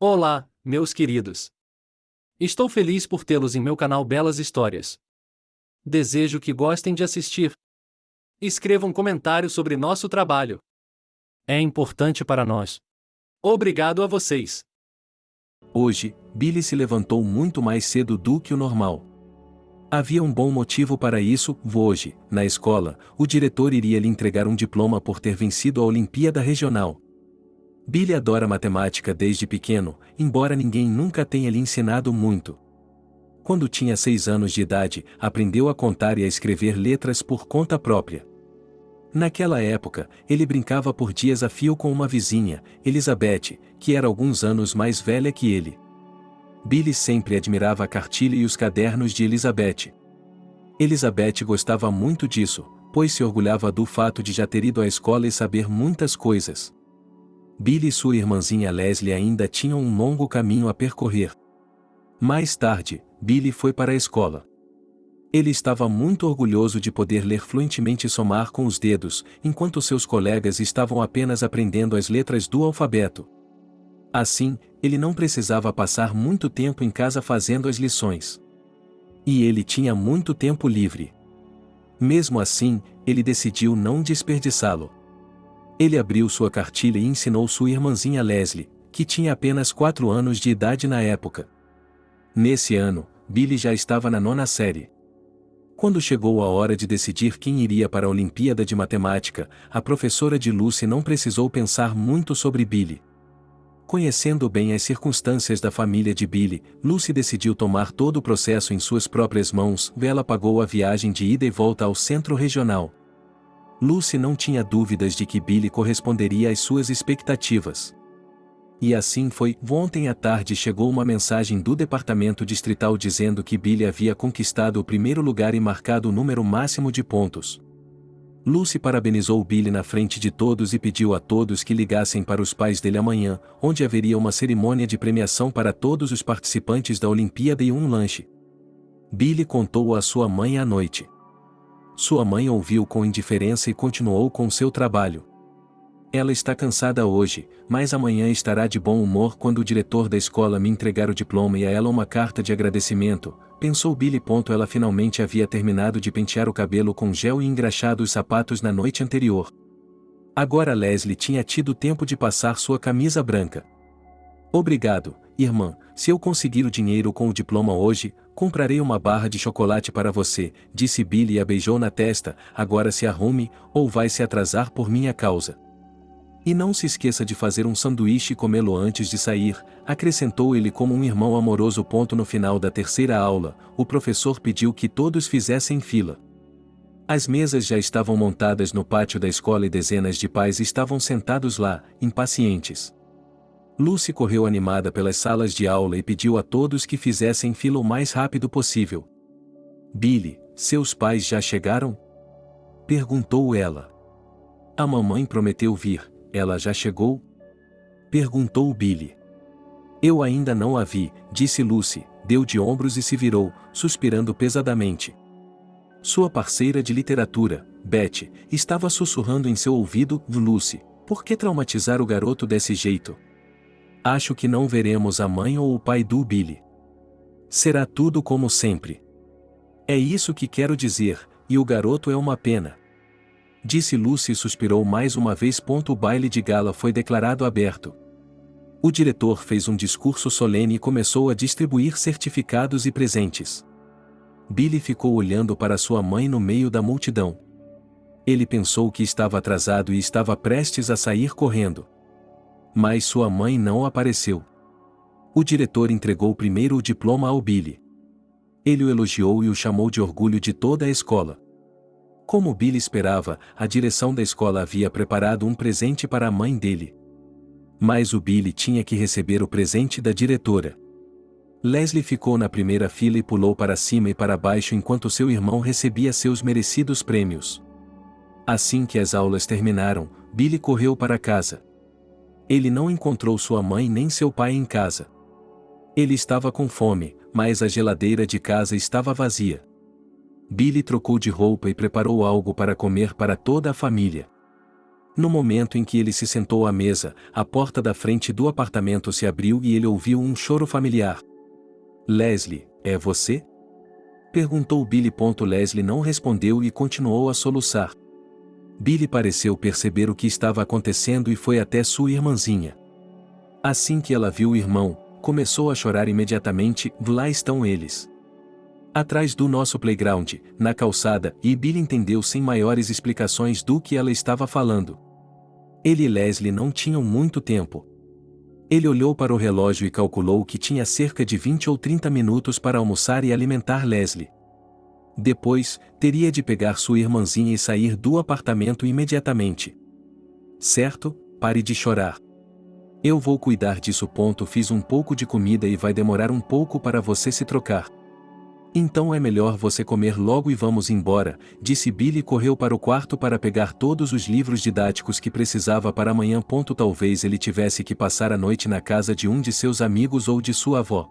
Olá, meus queridos. Estou feliz por tê-los em meu canal Belas Histórias. Desejo que gostem de assistir. Escreva um comentário sobre nosso trabalho. É importante para nós. Obrigado a vocês. Hoje, Billy se levantou muito mais cedo do que o normal. Havia um bom motivo para isso. Hoje, na escola, o diretor iria lhe entregar um diploma por ter vencido a Olimpíada Regional. Billy adora matemática desde pequeno, embora ninguém nunca tenha lhe ensinado muito. Quando tinha 6 anos de idade, aprendeu a contar e a escrever letras por conta própria. Naquela época, ele brincava por dias a fio com uma vizinha, Elizabeth, que era alguns anos mais velha que ele. Billy sempre admirava a cartilha e os cadernos de Elizabeth. Elizabeth gostava muito disso, pois se orgulhava do fato de já ter ido à escola e saber muitas coisas. Billy e sua irmãzinha Leslie ainda tinham um longo caminho a percorrer. Mais tarde, Billy foi para a escola. Ele estava muito orgulhoso de poder ler fluentemente e somar com os dedos, enquanto seus colegas estavam apenas aprendendo as letras do alfabeto. Assim, ele não precisava passar muito tempo em casa fazendo as lições. E ele tinha muito tempo livre. Mesmo assim, ele decidiu não desperdiçá-lo. Ele abriu sua cartilha e ensinou sua irmãzinha Leslie, que tinha apenas 4 anos de idade na época. Nesse ano, Billy já estava na 9ª série. Quando chegou a hora de decidir quem iria para a Olimpíada de Matemática, a professora de Lucy não precisou pensar muito sobre Billy. Conhecendo bem as circunstâncias da família de Billy, Lucy decidiu tomar todo o processo em suas próprias mãos. Ela pagou a viagem de ida e volta ao centro regional. Lucy não tinha dúvidas de que Billy corresponderia às suas expectativas. E assim foi. Ontem à tarde chegou uma mensagem do departamento distrital dizendo que Billy havia conquistado o primeiro lugar e marcado o número máximo de pontos. Lucy parabenizou Billy na frente de todos e pediu a todos que ligassem para os pais dele amanhã, onde haveria uma cerimônia de premiação para todos os participantes da Olimpíada e um lanche. Billy contou à sua mãe à noite. Sua mãe ouviu com indiferença e continuou com seu trabalho. Ela está cansada hoje, mas amanhã estará de bom humor quando o diretor da escola me entregar o diploma e a ela uma carta de agradecimento, pensou Billy. Ela finalmente havia terminado de pentear o cabelo com gel e engraxado os sapatos na noite anterior. Agora Leslie tinha tido tempo de passar sua camisa branca. Obrigado, irmã, se eu conseguir o dinheiro com o diploma hoje, comprarei uma barra de chocolate para você, disse Billy e a beijou na testa. Agora se arrume, ou vai se atrasar por minha causa. E não se esqueça de fazer um sanduíche e comê-lo antes de sair, acrescentou ele como um irmão amoroso. No final da 3ª aula, o professor pediu que todos fizessem fila. As mesas já estavam montadas no pátio da escola e dezenas de pais estavam sentados lá, impacientes. Lucy correu animada pelas salas de aula e pediu a todos que fizessem fila o mais rápido possível. Billy, seus pais já chegaram? Perguntou ela. A mamãe prometeu vir, ela já chegou? Perguntou Billy. Eu ainda não a vi, disse Lucy, deu de ombros e se virou, suspirando pesadamente. Sua parceira de literatura, Beth, estava sussurrando em seu ouvido. Lucy, por que traumatizar o garoto desse jeito? Acho que não veremos a mãe ou o pai do Billy. Será tudo como sempre. É isso que quero dizer, e o garoto é uma pena. Disse Lucy e suspirou mais uma vez. O baile de gala foi declarado aberto. O diretor fez um discurso solene e começou a distribuir certificados e presentes. Billy ficou olhando para sua mãe no meio da multidão. Ele pensou que estava atrasado e estava prestes a sair correndo. Mas sua mãe não apareceu. O diretor entregou primeiro o diploma ao Billy. Ele o elogiou e o chamou de orgulho de toda a escola. Como Billy esperava, a direção da escola havia preparado um presente para a mãe dele. Mas o Billy tinha que receber o presente da diretora. Leslie ficou na primeira fila e pulou para cima e para baixo enquanto seu irmão recebia seus merecidos prêmios. Assim que as aulas terminaram, Billy correu para casa. Ele não encontrou sua mãe nem seu pai em casa. Ele estava com fome, mas a geladeira de casa estava vazia. Billy trocou de roupa e preparou algo para comer para toda a família. No momento em que ele se sentou à mesa, a porta da frente do apartamento se abriu e ele ouviu um choro familiar. Leslie, é você? Perguntou Billy. Leslie não respondeu e continuou a soluçar. Billy pareceu perceber o que estava acontecendo e foi até sua irmãzinha. Assim que ela viu o irmão, começou a chorar imediatamente. Lá estão eles. Atrás do nosso playground, na calçada, e Billy entendeu sem maiores explicações do que ela estava falando. Ele e Leslie não tinham muito tempo. Ele olhou para o relógio e calculou que tinha cerca de 20 ou 30 minutos para almoçar e alimentar Leslie. Depois, teria de pegar sua irmãzinha e sair do apartamento imediatamente. Certo, pare de chorar. Eu vou cuidar disso. Fiz um pouco de comida e vai demorar um pouco para você se trocar. Então é melhor você comer logo e vamos embora, disse Billy e correu para o quarto para pegar todos os livros didáticos que precisava para amanhã. Talvez ele tivesse que passar a noite na casa de um de seus amigos ou de sua avó.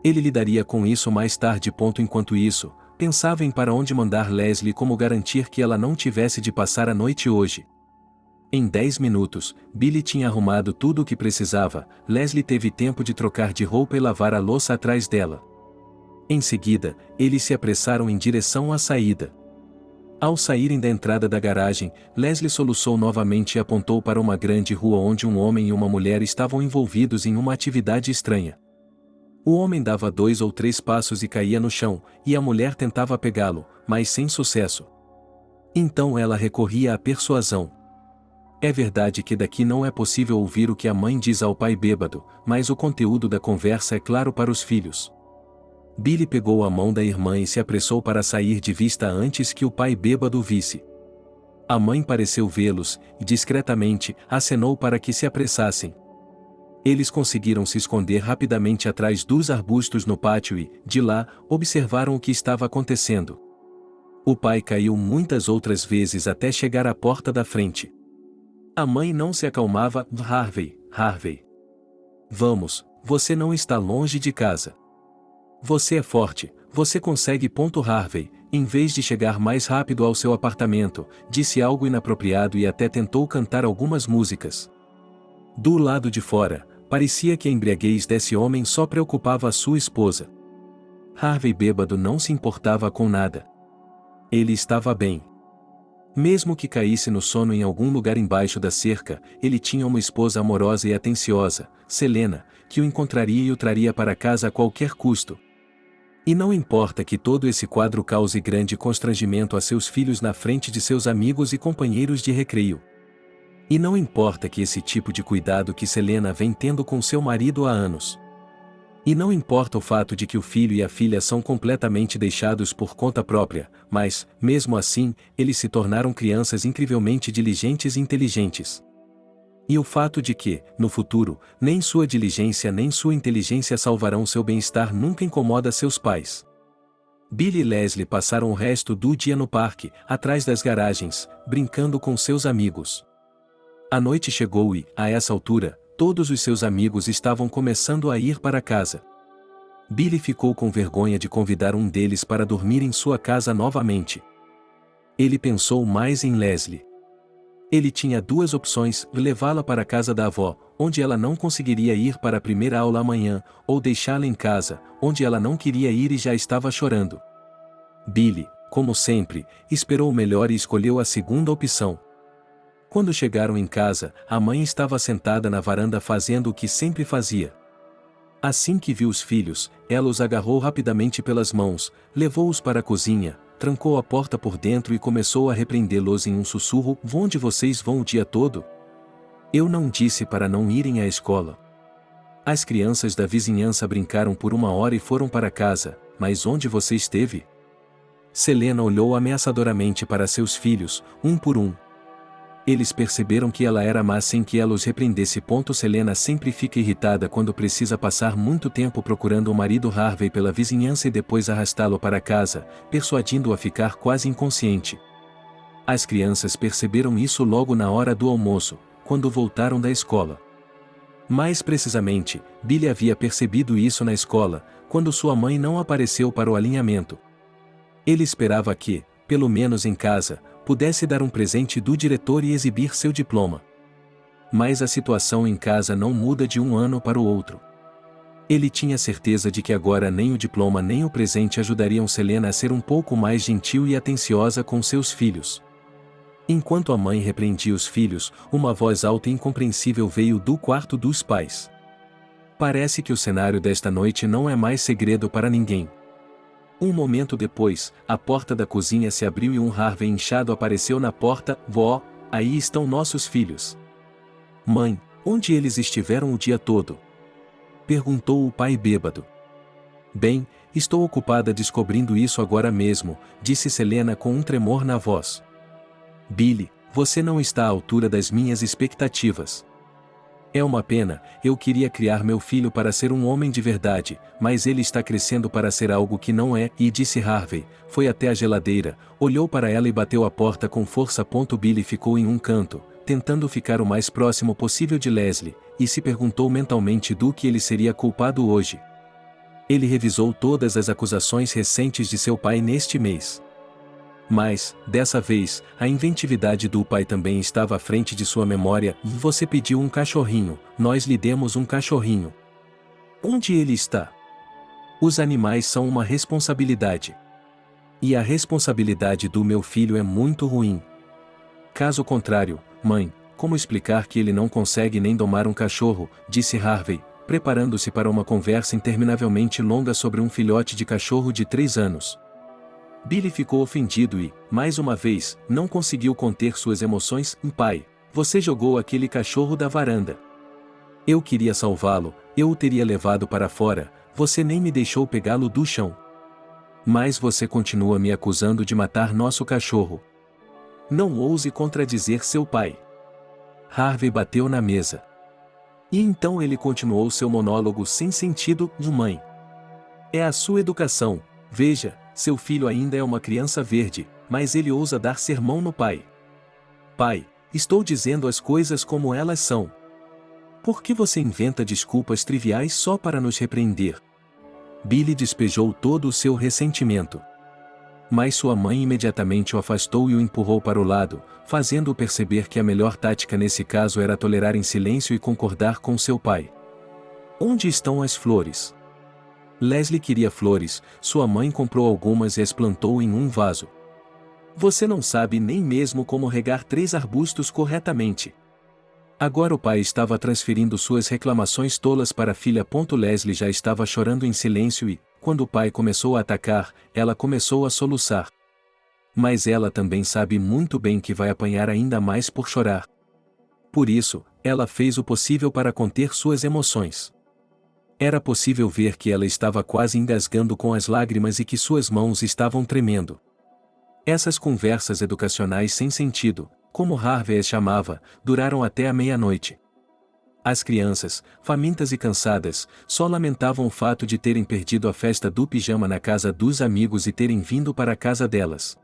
Ele lidaria com isso mais tarde. Enquanto isso, pensava em para onde mandar Leslie e como garantir que ela não tivesse de passar a noite hoje. Em 10 minutos, Billy tinha arrumado tudo o que precisava. Leslie teve tempo de trocar de roupa e lavar a louça atrás dela. Em seguida, eles se apressaram em direção à saída. Ao saírem da entrada da garagem, Leslie soluçou novamente e apontou para uma grande rua onde um homem e uma mulher estavam envolvidos em uma atividade estranha. O homem dava 2 ou 3 passos e caía no chão, e a mulher tentava pegá-lo, mas sem sucesso. Então ela recorria à persuasão. É verdade que daqui não é possível ouvir o que a mãe diz ao pai bêbado, mas o conteúdo da conversa é claro para os filhos. Billy pegou a mão da irmã e se apressou para sair de vista antes que o pai bêbado visse. A mãe pareceu vê-los, e discretamente, acenou para que se apressassem. Eles conseguiram se esconder rapidamente atrás dos arbustos no pátio e, de lá, observaram o que estava acontecendo. O pai caiu muitas outras vezes até chegar à porta da frente. A mãe não se acalmava. Harvey. Vamos, você não está longe de casa. Você é forte, você consegue. Harvey, em vez de chegar mais rápido ao seu apartamento, disse algo inapropriado e até tentou cantar algumas músicas. Do lado de fora, parecia que a embriaguez desse homem só preocupava a sua esposa. Harvey bêbado não se importava com nada. Ele estava bem. Mesmo que caísse no sono em algum lugar embaixo da cerca, ele tinha uma esposa amorosa e atenciosa, Selena, que o encontraria e o traria para casa a qualquer custo. E não importa que todo esse quadro cause grande constrangimento a seus filhos na frente de seus amigos e companheiros de recreio. E não importa que esse tipo de cuidado que Selena vem tendo com seu marido há anos. E não importa o fato de que o filho e a filha são completamente deixados por conta própria, mas, mesmo assim, eles se tornaram crianças incrivelmente diligentes e inteligentes. E o fato de que, no futuro, nem sua diligência nem sua inteligência salvarão seu bem-estar nunca incomoda seus pais. Billy e Leslie passaram o resto do dia no parque, atrás das garagens, brincando com seus amigos. A noite chegou e, a essa altura, todos os seus amigos estavam começando a ir para casa. Billy ficou com vergonha de convidar um deles para dormir em sua casa novamente. Ele pensou mais em Leslie. Ele tinha 2 opções: levá-la para a casa da avó, onde ela não conseguiria ir para a primeira aula amanhã, ou deixá-la em casa, onde ela não queria ir e já estava chorando. Billy, como sempre, esperou o melhor e escolheu a segunda opção. Quando chegaram em casa, a mãe estava sentada na varanda fazendo o que sempre fazia. Assim que viu os filhos, ela os agarrou rapidamente pelas mãos, levou-os para a cozinha, trancou a porta por dentro e começou a repreendê-los em um sussurro: onde vocês vão o dia todo? Eu não disse para não irem à escola. As crianças da vizinhança brincaram por 1 hora e foram para casa, mas onde você esteve? Selena olhou ameaçadoramente para seus filhos, um por um. Eles perceberam que ela era má sem que ela os repreendesse. Selena sempre fica irritada quando precisa passar muito tempo procurando o marido Harvey pela vizinhança e depois arrastá-lo para casa, persuadindo-o a ficar quase inconsciente. As crianças perceberam isso logo na hora do almoço, quando voltaram da escola. Mais precisamente, Billy havia percebido isso na escola, quando sua mãe não apareceu para o alinhamento. Ele esperava que, pelo menos em casa, pudesse dar um presente do diretor e exibir seu diploma. Mas a situação em casa não muda de um ano para o outro. Ele tinha certeza de que agora nem o diploma nem o presente ajudariam Selena a ser um pouco mais gentil e atenciosa com seus filhos. Enquanto a mãe repreendia os filhos, uma voz alta e incompreensível veio do quarto dos pais. Parece que o cenário desta noite não é mais segredo para ninguém. Um momento depois, a porta da cozinha se abriu e um Harvey inchado apareceu na porta. Vó, aí estão nossos filhos. Mãe, onde eles estiveram o dia todo? Perguntou o pai bêbado. Bem, estou ocupada descobrindo isso agora mesmo, disse Selena com um tremor na voz. Billy, você não está à altura das minhas expectativas. É uma pena, eu queria criar meu filho para ser um homem de verdade, mas ele está crescendo para ser algo que não é, e disse Harvey, foi até a geladeira, olhou para ela e bateu a porta com força. Billy ficou em um canto, tentando ficar o mais próximo possível de Leslie, e se perguntou mentalmente do que ele seria culpado hoje. Ele revisou todas as acusações recentes de seu pai neste mês. Mas, dessa vez, a inventividade do pai também estava à frente de sua memória. Você pediu um cachorrinho, nós lhe demos um cachorrinho. Onde ele está? Os animais são uma responsabilidade. E a responsabilidade do meu filho é muito ruim. Caso contrário, mãe, como explicar que ele não consegue nem domar um cachorro, disse Harvey, preparando-se para uma conversa interminavelmente longa sobre um filhote de cachorro de 3 anos. Billy ficou ofendido e, mais uma vez, não conseguiu conter suas emoções. Pai, você jogou aquele cachorro da varanda. Eu queria salvá-lo, eu o teria levado para fora, você nem me deixou pegá-lo do chão. Mas você continua me acusando de matar nosso cachorro. Não ouse contradizer seu pai. Harvey bateu na mesa. E então ele continuou seu monólogo sem sentido. Mãe, é a sua educação, veja, seu filho ainda é uma criança verde, mas ele ousa dar sermão no pai. Pai, estou dizendo as coisas como elas são. Por que você inventa desculpas triviais só para nos repreender? Billy despejou todo o seu ressentimento. Mas sua mãe imediatamente o afastou e o empurrou para o lado, fazendo-o perceber que a melhor tática nesse caso era tolerar em silêncio e concordar com seu pai. Onde estão as flores? Leslie queria flores, sua mãe comprou algumas e as plantou em um vaso. Você não sabe nem mesmo como regar 3 arbustos corretamente. Agora o pai estava transferindo suas reclamações tolas para a filha. Leslie já estava chorando em silêncio e, quando o pai começou a atacar, ela começou a soluçar. Mas ela também sabe muito bem que vai apanhar ainda mais por chorar. Por isso, ela fez o possível para conter suas emoções. Era possível ver que ela estava quase engasgando com as lágrimas e que suas mãos estavam tremendo. Essas conversas educacionais sem sentido, como Harvey as chamava, duraram até a meia-noite. As crianças, famintas e cansadas, só lamentavam o fato de terem perdido a festa do pijama na casa dos amigos e terem vindo para a casa delas.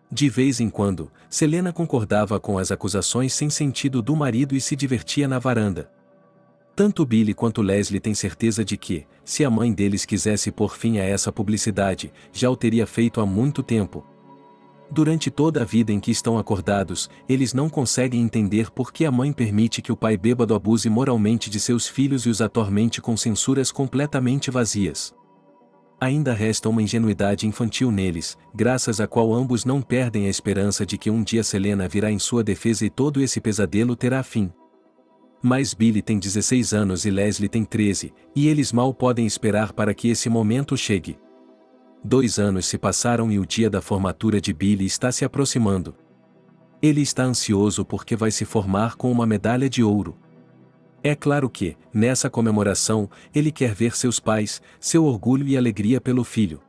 De vez em quando, Selena concordava com as acusações sem sentido do marido e se divertia na varanda. Tanto Billy quanto Leslie têm certeza de que, se a mãe deles quisesse pôr fim a essa publicidade, já o teria feito há muito tempo. Durante toda a vida em que estão acordados, eles não conseguem entender por que a mãe permite que o pai bêbado abuse moralmente de seus filhos e os atormente com censuras completamente vazias. Ainda resta uma ingenuidade infantil neles, graças à qual ambos não perdem a esperança de que um dia Selena virá em sua defesa e todo esse pesadelo terá fim. Mas Billy tem 16 anos e Leslie tem 13, e eles mal podem esperar para que esse momento chegue. 2 anos se passaram e o dia da formatura de Billy está se aproximando. Ele está ansioso porque vai se formar com uma medalha de ouro. É claro que, nessa comemoração, ele quer ver seus pais, seu orgulho e alegria pelo filho.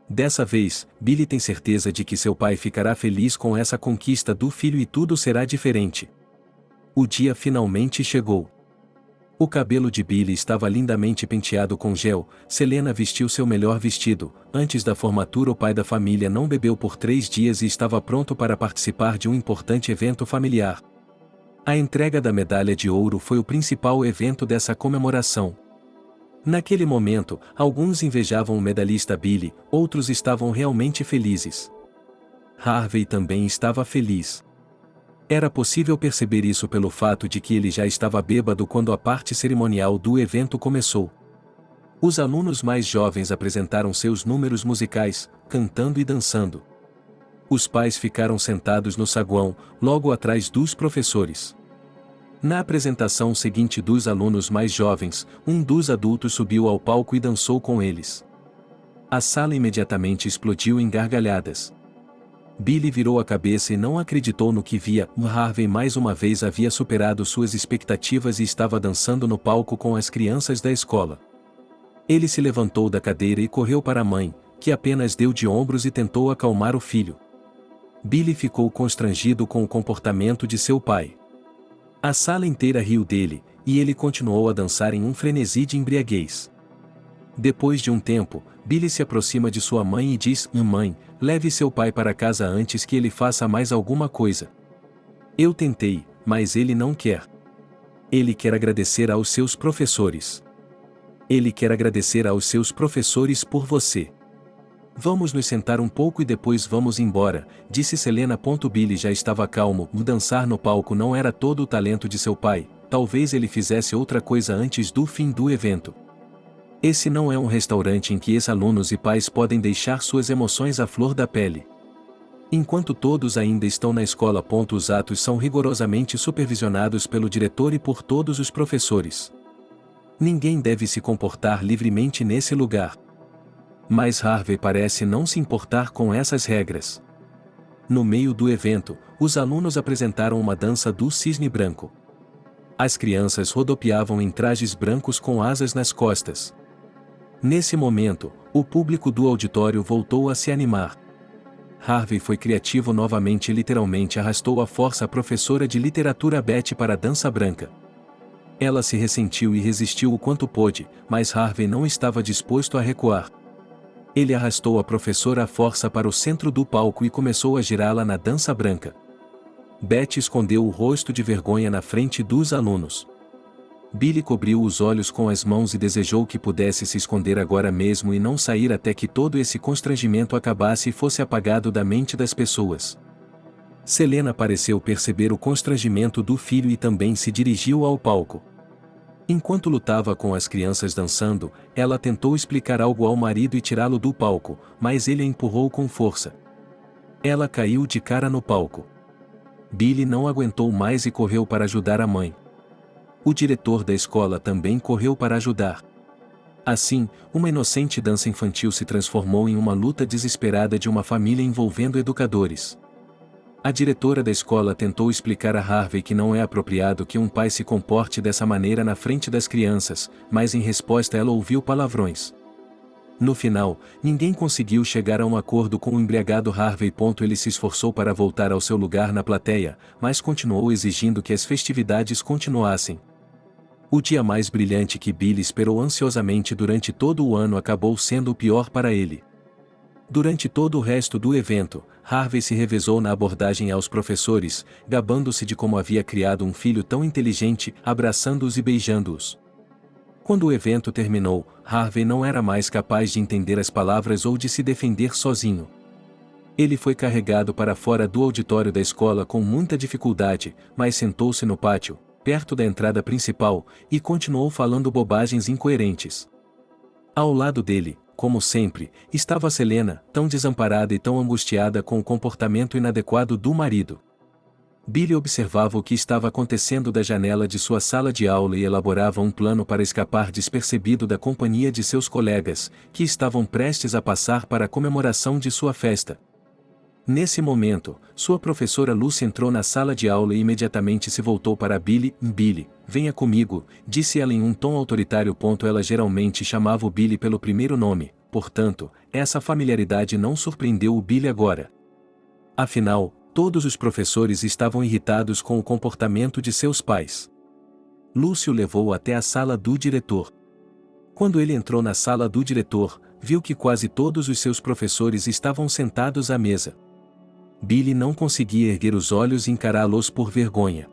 Dessa vez, Billy tem certeza de que seu pai ficará feliz com essa conquista do filho e tudo será diferente. O dia finalmente chegou. O cabelo de Billy estava lindamente penteado com gel. Selena vestiu seu melhor vestido. Antes da formatura, o pai da família não bebeu por 3 dias e estava pronto para participar de um importante evento familiar. A entrega da medalha de ouro foi o principal evento dessa comemoração. Naquele momento, alguns invejavam o medalhista Billy, outros estavam realmente felizes. Harvey também estava feliz. Era possível perceber isso pelo fato de que ele já estava bêbado quando a parte cerimonial do evento começou. Os alunos mais jovens apresentaram seus números musicais, cantando e dançando. Os pais ficaram sentados no saguão, logo atrás dos professores. Na apresentação seguinte dos alunos mais jovens, um dos adultos subiu ao palco e dançou com eles. A sala imediatamente explodiu em gargalhadas. Billy virou a cabeça e não acreditou no que via. Harvey mais uma vez havia superado suas expectativas e estava dançando no palco com as crianças da escola. Ele se levantou da cadeira e correu para a mãe, que apenas deu de ombros e tentou acalmar o filho. Billy ficou constrangido com o comportamento de seu pai. A sala inteira riu dele, e ele continuou a dançar em um frenesi de embriaguez. Depois de um tempo, Billy se aproxima de sua mãe e diz: Mãe, leve seu pai para casa antes que ele faça mais alguma coisa. Eu tentei, mas ele não quer. Ele quer agradecer aos seus professores. Ele quer agradecer aos seus professores por você. Vamos nos sentar um pouco e depois vamos embora, disse Selena. Billy já estava calmo. Dançar no palco não era todo o talento de seu pai, talvez ele fizesse outra coisa antes do fim do evento. Esse não é um restaurante em que ex-alunos e pais podem deixar suas emoções à flor da pele. Enquanto todos ainda estão na escola. Os atos são rigorosamente supervisionados pelo diretor e por todos os professores. Ninguém deve se comportar livremente nesse lugar. Mas Harvey parece não se importar com essas regras. No meio do evento, os alunos apresentaram uma dança do cisne branco. As crianças rodopiavam em trajes brancos com asas nas costas. Nesse momento, o público do auditório voltou a se animar. Harvey foi criativo novamente e literalmente arrastou à força a professora de literatura Betty para a dança branca. Ela se ressentiu e resistiu o quanto pôde, mas Harvey não estava disposto a recuar. Ele arrastou a professora à força para o centro do palco e começou a girá-la na dança branca. Betty escondeu o rosto de vergonha na frente dos alunos. Billy cobriu os olhos com as mãos e desejou que pudesse se esconder agora mesmo e não sair até que todo esse constrangimento acabasse e fosse apagado da mente das pessoas. Selena pareceu perceber o constrangimento do filho e também se dirigiu ao palco. Enquanto lutava com as crianças dançando, ela tentou explicar algo ao marido e tirá-lo do palco, mas ele a empurrou com força. Ela caiu de cara no palco. Billy não aguentou mais e correu para ajudar a mãe. O diretor da escola também correu para ajudar. Assim, uma inocente dança infantil se transformou em uma luta desesperada de uma família envolvendo educadores. A diretora da escola tentou explicar a Harvey que não é apropriado que um pai se comporte dessa maneira na frente das crianças, mas em resposta ela ouviu palavrões. No final, ninguém conseguiu chegar a um acordo com o embriagado Harvey. Ele se esforçou para voltar ao seu lugar na plateia, mas continuou exigindo que as festividades continuassem. O dia mais brilhante que Billy esperou ansiosamente durante todo o ano acabou sendo o pior para ele. Durante todo o resto do evento, Harvey se revezou na abordagem aos professores, gabando-se de como havia criado um filho tão inteligente, abraçando-os e beijando-os. Quando o evento terminou, Harvey não era mais capaz de entender as palavras ou de se defender sozinho. Ele foi carregado para fora do auditório da escola com muita dificuldade, mas sentou-se no pátio, perto da entrada principal, e continuou falando bobagens incoerentes. Ao lado dele, como sempre, estava Selena, tão desamparada e tão angustiada com o comportamento inadequado do marido. Billy observava o que estava acontecendo da janela de sua sala de aula e elaborava um plano para escapar despercebido da companhia de seus colegas, que estavam prestes a passar para a comemoração de sua festa. Nesse momento, sua professora Lucy entrou na sala de aula e imediatamente se voltou para Billy. Billy, venha comigo, disse ela em um tom autoritário. Ela geralmente chamava o Billy pelo primeiro nome, portanto, essa familiaridade não surpreendeu o Billy agora. Afinal, todos os professores estavam irritados com o comportamento de seus pais. Lucy o levou até a sala do diretor. Quando ele entrou na sala do diretor, viu que quase todos os seus professores estavam sentados à mesa. Billy não conseguia erguer os olhos e encará-los por vergonha.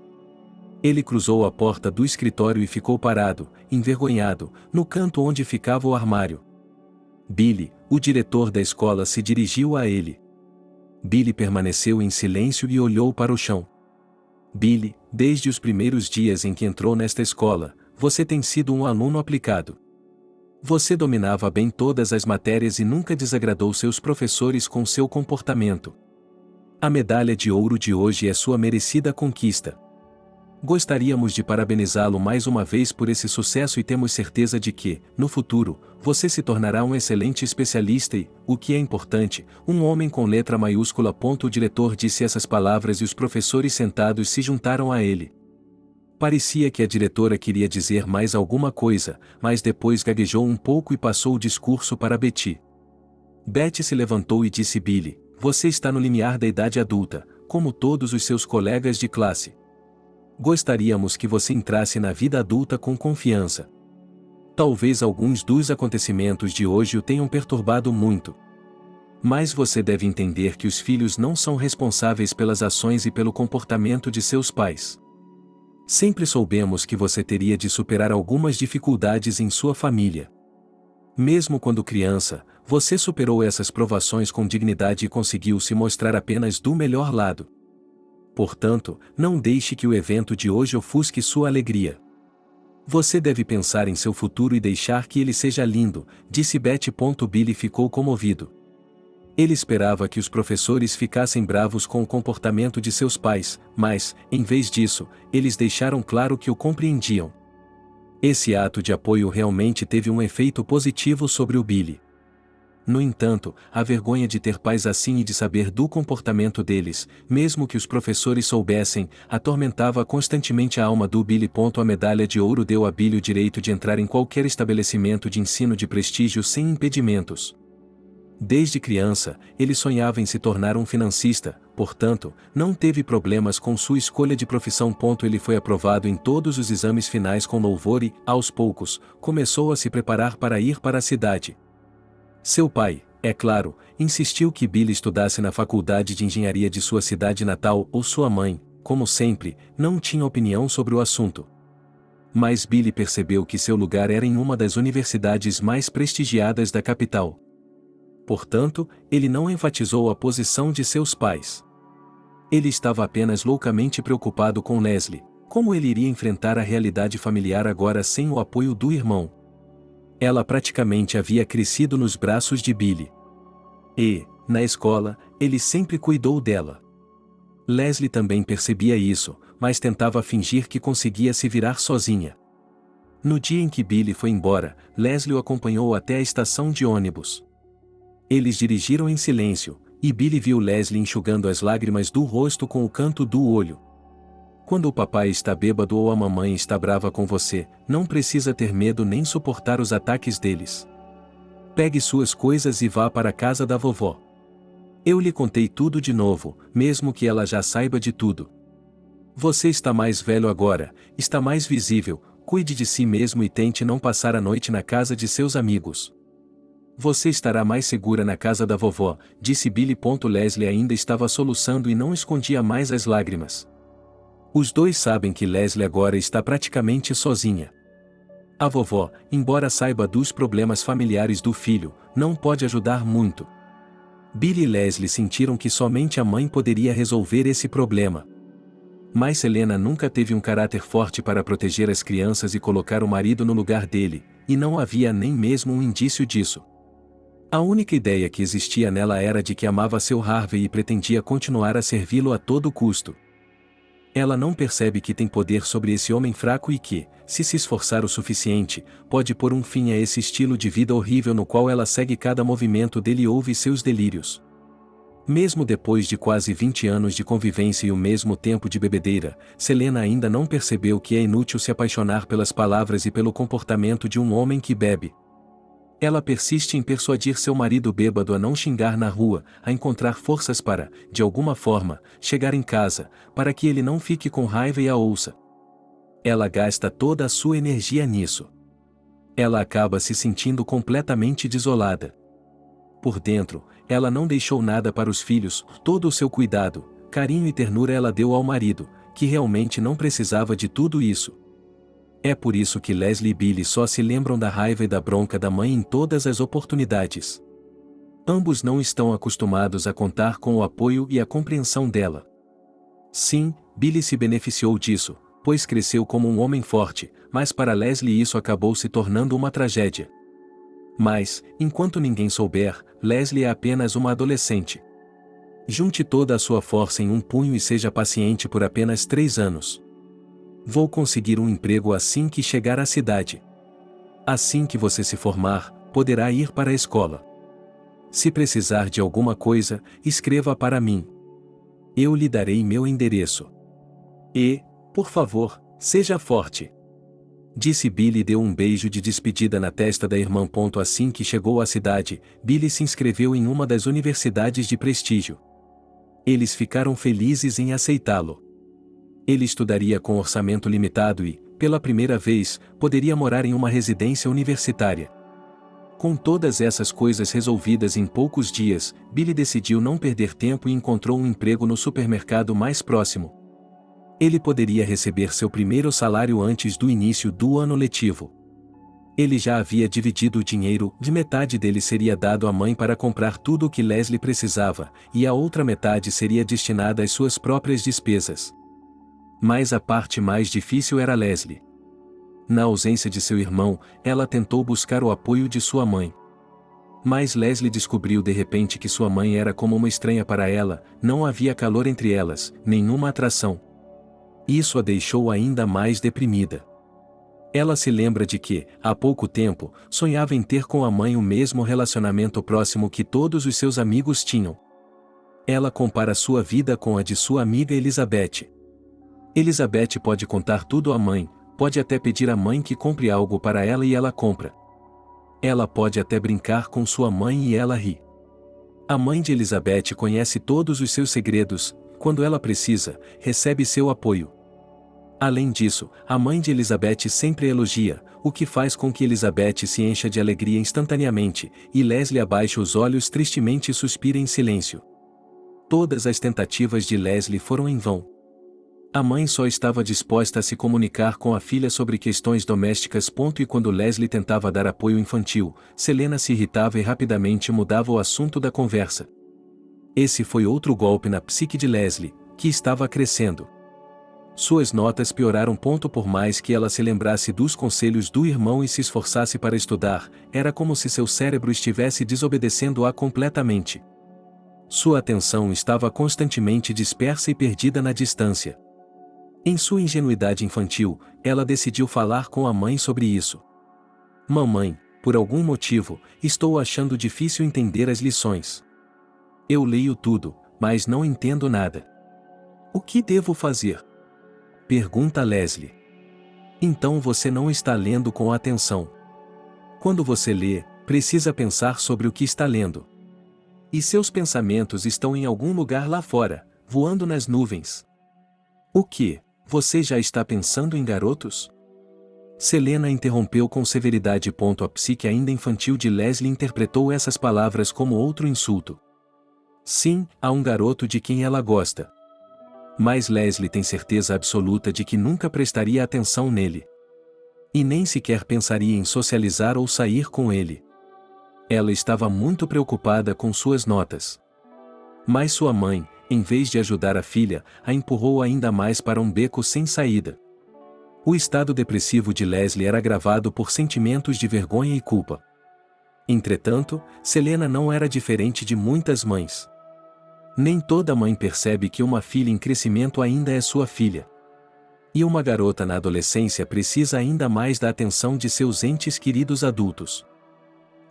Ele cruzou a porta do escritório e ficou parado, envergonhado, no canto onde ficava o armário. Billy, o diretor da escola, se dirigiu a ele. Billy permaneceu em silêncio e olhou para o chão. Billy, desde os primeiros dias em que entrou nesta escola, você tem sido um aluno aplicado. Você dominava bem todas as matérias e nunca desagradou seus professores com seu comportamento. A medalha de ouro de hoje é sua merecida conquista. Gostaríamos de parabenizá-lo mais uma vez por esse sucesso e temos certeza de que, no futuro, você se tornará um excelente especialista e, o que é importante, um homem com letra maiúscula. O diretor disse essas palavras e os professores sentados se juntaram a ele. Parecia que a diretora queria dizer mais alguma coisa, mas depois gaguejou um pouco e passou o discurso para Betty. Betty se levantou e disse: Billy, você está no limiar da idade adulta, como todos os seus colegas de classe. Gostaríamos que você entrasse na vida adulta com confiança. Talvez alguns dos acontecimentos de hoje o tenham perturbado muito. Mas você deve entender que os filhos não são responsáveis pelas ações e pelo comportamento de seus pais. Sempre soubemos que você teria de superar algumas dificuldades em sua família. Mesmo quando criança, você superou essas provações com dignidade e conseguiu se mostrar apenas do melhor lado. Portanto, não deixe que o evento de hoje ofusque sua alegria. Você deve pensar em seu futuro e deixar que ele seja lindo, disse Betty. Billy ficou comovido. Ele esperava que os professores ficassem bravos com o comportamento de seus pais, mas, em vez disso, eles deixaram claro que o compreendiam. Esse ato de apoio realmente teve um efeito positivo sobre o Billy. No entanto, a vergonha de ter pais assim e de saber do comportamento deles, mesmo que os professores soubessem, atormentava constantemente a alma do Billy. A medalha de ouro deu a Billy o direito de entrar em qualquer estabelecimento de ensino de prestígio sem impedimentos. Desde criança, ele sonhava em se tornar um financista, portanto, não teve problemas com sua escolha de profissão. Ele foi aprovado em todos os exames finais com louvor e, aos poucos, começou a se preparar para ir para a cidade. Seu pai, é claro, insistiu que Billy estudasse na faculdade de engenharia de sua cidade natal, ou sua mãe, como sempre, não tinha opinião sobre o assunto. Mas Billy percebeu que seu lugar era em uma das universidades mais prestigiadas da capital. Portanto, ele não enfatizou a posição de seus pais. Ele estava apenas loucamente preocupado com Leslie, como ele iria enfrentar a realidade familiar agora sem o apoio do irmão. Ela praticamente havia crescido nos braços de Billy. E, na escola, ele sempre cuidou dela. Leslie também percebia isso, mas tentava fingir que conseguia se virar sozinha. No dia em que Billy foi embora, Leslie o acompanhou até a estação de ônibus. Eles dirigiram em silêncio, e Billy viu Leslie enxugando as lágrimas do rosto com o canto do olho. Quando o papai está bêbado ou a mamãe está brava com você, não precisa ter medo nem suportar os ataques deles. Pegue suas coisas e vá para a casa da vovó. Eu lhe contei tudo de novo, mesmo que ela já saiba de tudo. Você está mais velho agora, está mais visível, cuide de si mesmo e tente não passar a noite na casa de seus amigos. Você estará mais segura na casa da vovó, disse Billy. Leslie ainda estava soluçando e não escondia mais as lágrimas. Os dois sabem que Leslie agora está praticamente sozinha. A vovó, embora saiba dos problemas familiares do filho, não pode ajudar muito. Billy e Leslie sentiram que somente a mãe poderia resolver esse problema. Mas Helena nunca teve um caráter forte para proteger as crianças e colocar o marido no lugar dele, e não havia nem mesmo um indício disso. A única ideia que existia nela era de que amava seu Harvey e pretendia continuar a servi-lo a todo custo. Ela não percebe que tem poder sobre esse homem fraco e que, se esforçar o suficiente, pode pôr um fim a esse estilo de vida horrível no qual ela segue cada movimento dele e ouve seus delírios. Mesmo depois de quase 20 anos de convivência e o mesmo tempo de bebedeira, Selena ainda não percebeu que é inútil se apaixonar pelas palavras e pelo comportamento de um homem que bebe. Ela persiste em persuadir seu marido bêbado a não xingar na rua, a encontrar forças para, de alguma forma, chegar em casa, para que ele não fique com raiva e a ouça. Ela gasta toda a sua energia nisso. Ela acaba se sentindo completamente desolada. Por dentro, ela não deixou nada para os filhos, todo o seu cuidado, carinho e ternura ela deu ao marido, que realmente não precisava de tudo isso. É por isso que Leslie e Billy só se lembram da raiva e da bronca da mãe em todas as oportunidades. Ambos não estão acostumados a contar com o apoio e a compreensão dela. Sim, Billy se beneficiou disso, pois cresceu como um homem forte, mas para Leslie isso acabou se tornando uma tragédia. Mas, enquanto ninguém souber, Leslie é apenas uma adolescente. Junte toda a sua força em um punho e seja paciente por apenas 3 anos. Vou conseguir um emprego assim que chegar à cidade. Assim que você se formar, poderá ir para a escola. Se precisar de alguma coisa, escreva para mim. Eu lhe darei meu endereço. E, por favor, seja forte. Disse Billy e deu um beijo de despedida na testa da irmã. Assim que chegou à cidade, Billy se inscreveu em uma das universidades de prestígio. Eles ficaram felizes em aceitá-lo. Ele estudaria com orçamento limitado e, pela primeira vez, poderia morar em uma residência universitária. Com todas essas coisas resolvidas em poucos dias, Billy decidiu não perder tempo e encontrou um emprego no supermercado mais próximo. Ele poderia receber seu primeiro salário antes do início do ano letivo. Ele já havia dividido o dinheiro, de metade dele seria dado à mãe para comprar tudo o que Leslie precisava, e a outra metade seria destinada às suas próprias despesas. Mas a parte mais difícil era Leslie. Na ausência de seu irmão, ela tentou buscar o apoio de sua mãe. Mas Leslie descobriu de repente que sua mãe era como uma estranha para ela, não havia calor entre elas, nenhuma atração. Isso a deixou ainda mais deprimida. Ela se lembra de que, há pouco tempo, sonhava em ter com a mãe o mesmo relacionamento próximo que todos os seus amigos tinham. Ela compara sua vida com a de sua amiga Elizabeth. Elizabeth pode contar tudo à mãe, pode até pedir à mãe que compre algo para ela e ela compra. Ela pode até brincar com sua mãe e ela ri. A mãe de Elizabeth conhece todos os seus segredos, quando ela precisa, recebe seu apoio. Além disso, a mãe de Elizabeth sempre elogia, o que faz com que Elizabeth se encha de alegria instantaneamente, e Leslie abaixa os olhos tristemente e suspira em silêncio. Todas as tentativas de Leslie foram em vão. A mãe só estava disposta a se comunicar com a filha sobre questões domésticas. E quando Leslie tentava dar apoio infantil, Selena se irritava e rapidamente mudava o assunto da conversa. Esse foi outro golpe na psique de Leslie, que estava crescendo. Suas notas pioraram. Por mais que ela se lembrasse dos conselhos do irmão e se esforçasse para estudar, era como se seu cérebro estivesse desobedecendo-a completamente. Sua atenção estava constantemente dispersa e perdida na distância. Em sua ingenuidade infantil, ela decidiu falar com a mãe sobre isso. Mamãe, por algum motivo, estou achando difícil entender as lições. Eu leio tudo, mas não entendo nada. O que devo fazer? Pergunta Leslie. Então você não está lendo com atenção. Quando você lê, precisa pensar sobre o que está lendo. E seus pensamentos estão em algum lugar lá fora, voando nas nuvens. O que? Você já está pensando em garotos? Selena interrompeu com severidade. A psique ainda infantil de Leslie interpretou essas palavras como outro insulto. Sim, há um garoto de quem ela gosta. Mas Leslie tem certeza absoluta de que nunca prestaria atenção nele. E nem sequer pensaria em socializar ou sair com ele. Ela estava muito preocupada com suas notas. Mas sua mãe, em vez de ajudar a filha, a empurrou ainda mais para um beco sem saída. O estado depressivo de Leslie era agravado por sentimentos de vergonha e culpa. Entretanto, Selena não era diferente de muitas mães. Nem toda mãe percebe que uma filha em crescimento ainda é sua filha. E uma garota na adolescência precisa ainda mais da atenção de seus entes queridos adultos.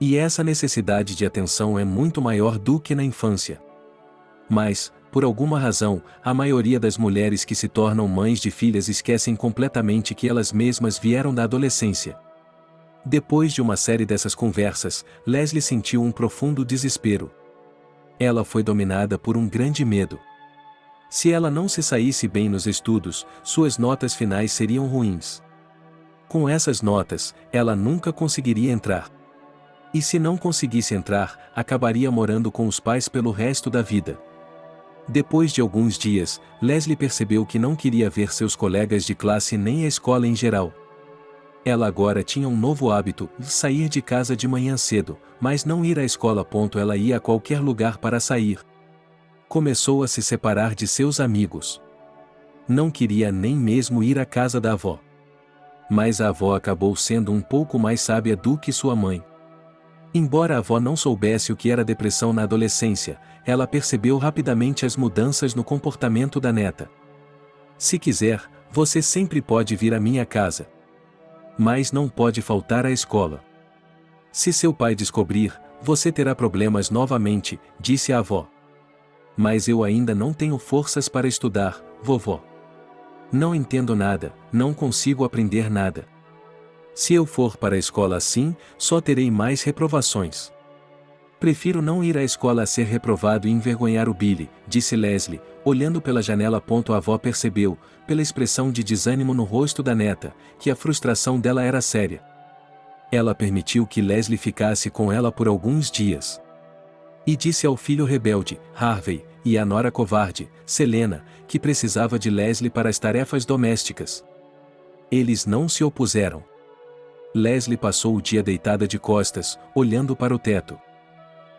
E essa necessidade de atenção é muito maior do que na infância. Mas, por alguma razão, a maioria das mulheres que se tornam mães de filhas esquecem completamente que elas mesmas vieram da adolescência. Depois de uma série dessas conversas, Leslie sentiu um profundo desespero. Ela foi dominada por um grande medo. Se ela não se saísse bem nos estudos, suas notas finais seriam ruins. Com essas notas, ela nunca conseguiria entrar. E se não conseguisse entrar, acabaria morando com os pais pelo resto da vida. Depois de alguns dias, Leslie percebeu que não queria ver seus colegas de classe nem a escola em geral. Ela agora tinha um novo hábito, sair de casa de manhã cedo, mas não ir à escola. Ela ia a qualquer lugar para sair. Começou a se separar de seus amigos. Não queria nem mesmo ir à casa da avó. Mas a avó acabou sendo um pouco mais sábia do que sua mãe. Embora a avó não soubesse o que era depressão na adolescência, ela percebeu rapidamente as mudanças no comportamento da neta. Se quiser, você sempre pode vir à minha casa. Mas não pode faltar à escola. Se seu pai descobrir, você terá problemas novamente, disse a avó. Mas eu ainda não tenho forças para estudar, vovó. Não entendo nada, não consigo aprender nada. Se eu for para a escola assim, só terei mais reprovações. Prefiro não ir à escola a ser reprovado e envergonhar o Billy, disse Leslie, olhando pela janela. A avó percebeu, pela expressão de desânimo no rosto da neta, que a frustração dela era séria. Ela permitiu que Leslie ficasse com ela por alguns dias. E disse ao filho rebelde, Harvey, e à nora covarde, Selena, que precisava de Leslie para as tarefas domésticas. Eles não se opuseram. Leslie passou o dia deitada de costas, olhando para o teto.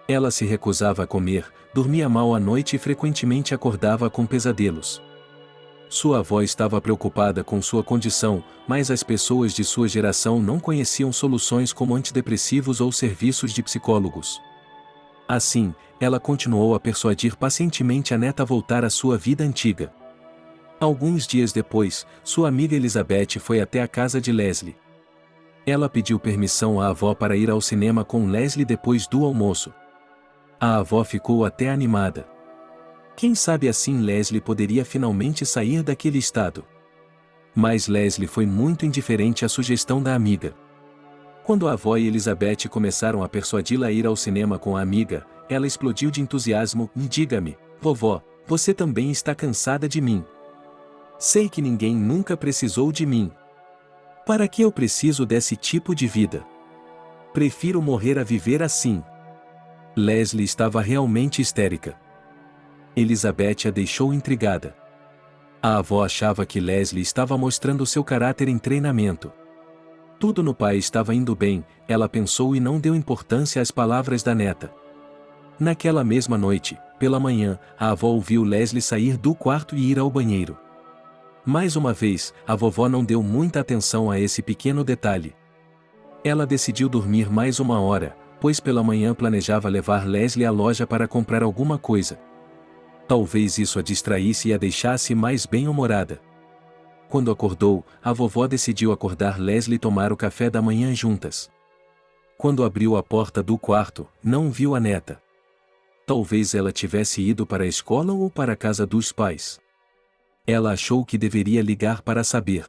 Ela se recusava a comer, dormia mal à noite e frequentemente acordava com pesadelos. Sua avó estava preocupada com sua condição, mas as pessoas de sua geração não conheciam soluções como antidepressivos ou serviços de psicólogos. Assim, ela continuou a persuadir pacientemente a neta a voltar à sua vida antiga. Alguns dias depois, sua amiga Elizabeth foi até a casa de Leslie. Ela pediu permissão à avó para ir ao cinema com Leslie depois do almoço. A avó ficou até animada. Quem sabe assim Leslie poderia finalmente sair daquele estado. Mas Leslie foi muito indiferente à sugestão da amiga. Quando a avó e Elizabeth começaram a persuadi-la a ir ao cinema com a amiga, ela explodiu de entusiasmo. Diga-me, vovó, você também está cansada de mim. Sei que ninguém nunca precisou de mim. Para que eu preciso desse tipo de vida? Prefiro morrer a viver assim. Leslie estava realmente histérica. Elizabeth a deixou intrigada. A avó achava que Leslie estava mostrando seu caráter em treinamento. Tudo no pai estava indo bem, ela pensou e não deu importância às palavras da neta. Naquela mesma noite, pela manhã, a avó ouviu Leslie sair do quarto e ir ao banheiro. Mais uma vez, a vovó não deu muita atenção a esse pequeno detalhe. Ela decidiu dormir mais uma hora, pois pela manhã planejava levar Leslie à loja para comprar alguma coisa. Talvez isso a distraísse e a deixasse mais bem-humorada. Quando acordou, a vovó decidiu acordar Leslie e tomar o café da manhã juntas. Quando abriu a porta do quarto, não viu a neta. Talvez ela tivesse ido para a escola ou para a casa dos pais. Ela achou que deveria ligar para saber.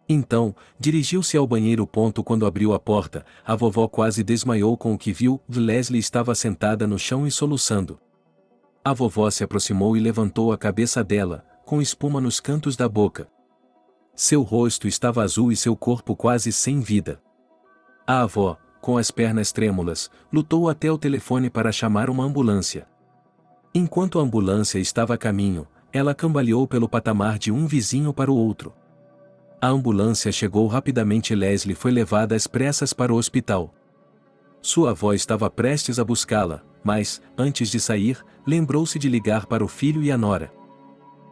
Então, dirigiu-se ao banheiro. Quando abriu a porta, a vovó quase desmaiou com o que viu. Leslie estava sentada no chão e soluçando. A vovó se aproximou e levantou a cabeça dela, com espuma nos cantos da boca. Seu rosto estava azul e seu corpo quase sem vida. A avó, com as pernas trêmulas, lutou até o telefone para chamar uma ambulância. Enquanto a ambulância estava a caminho, ela cambaleou pelo patamar de um vizinho para o outro. A ambulância chegou rapidamente e Leslie foi levada às pressas para o hospital. Sua avó estava prestes a buscá-la, mas, antes de sair, lembrou-se de ligar para o filho e a nora.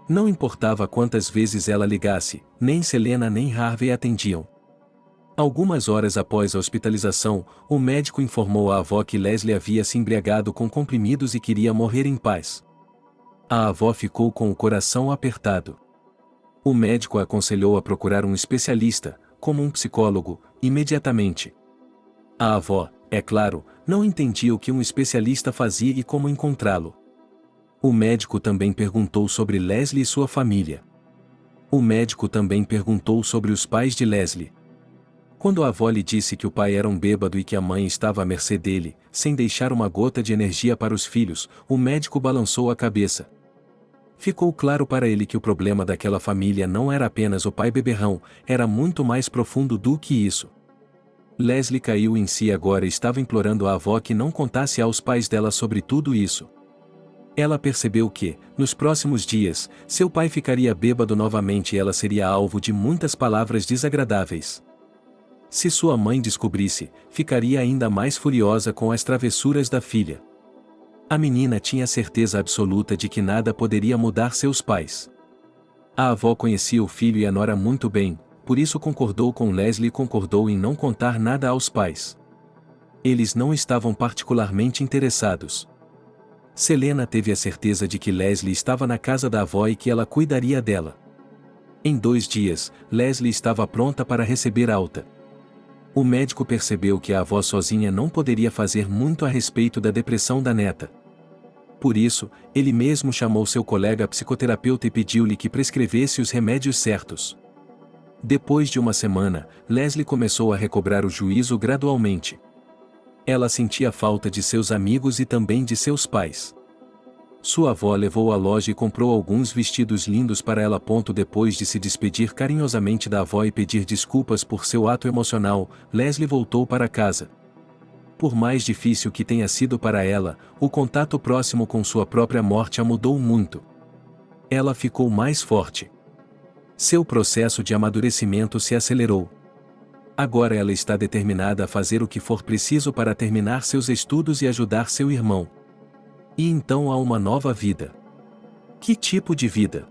Não importava quantas vezes ela ligasse, nem Selena nem Harvey atendiam. Algumas horas após a hospitalização, o médico informou à avó que Leslie havia se embriagado com comprimidos e queria morrer em paz. A avó ficou com o coração apertado. O médico a aconselhou a procurar um especialista, como um psicólogo, imediatamente. A avó, é claro, não entendia o que um especialista fazia e como encontrá-lo. O médico também perguntou sobre Leslie e sua família. O médico também perguntou sobre os pais de Leslie. Quando a avó lhe disse que o pai era um bêbado e que a mãe estava à mercê dele, sem deixar uma gota de energia para os filhos, o médico balançou a cabeça. Ficou claro para ele que o problema daquela família não era apenas o pai beberrão, era muito mais profundo do que isso. Leslie caiu em si agora e estava implorando à avó que não contasse aos pais dela sobre tudo isso. Ela percebeu que, nos próximos dias, seu pai ficaria bêbado novamente e ela seria alvo de muitas palavras desagradáveis. Se sua mãe descobrisse, ficaria ainda mais furiosa com as travessuras da filha. A menina tinha certeza absoluta de que nada poderia mudar seus pais. A avó conhecia o filho e a nora muito bem, por isso concordou com Leslie e concordou em não contar nada aos pais. Eles não estavam particularmente interessados. Selena teve a certeza de que Leslie estava na casa da avó e que ela cuidaria dela. Em 2 dias, Leslie estava pronta para receber alta. O médico percebeu que a avó sozinha não poderia fazer muito a respeito da depressão da neta. Por isso, ele mesmo chamou seu colega psicoterapeuta e pediu-lhe que prescrevesse os remédios certos. Depois de uma semana, Leslie começou a recobrar o juízo gradualmente. Ela sentia falta de seus amigos e também de seus pais. Sua avó levou à loja e comprou alguns vestidos lindos para ela. Depois de se despedir carinhosamente da avó e pedir desculpas por seu ato emocional, Leslie voltou para casa. Por mais difícil que tenha sido para ela, o contato próximo com sua própria morte a mudou muito. Ela ficou mais forte. Seu processo de amadurecimento se acelerou. Agora ela está determinada a fazer o que for preciso para terminar seus estudos e ajudar seu irmão. E então há uma nova vida. Que tipo de vida?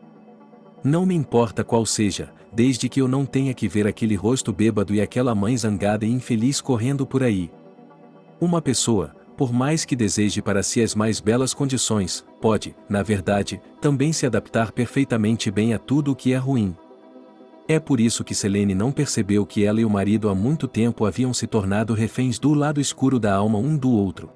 Não me importa qual seja, desde que eu não tenha que ver aquele rosto bêbado e aquela mãe zangada e infeliz correndo por aí. Uma pessoa, por mais que deseje para si as mais belas condições, pode, na verdade, também se adaptar perfeitamente bem a tudo o que é ruim. É por isso que Selene não percebeu que ela e o marido há muito tempo haviam se tornado reféns do lado escuro da alma um do outro.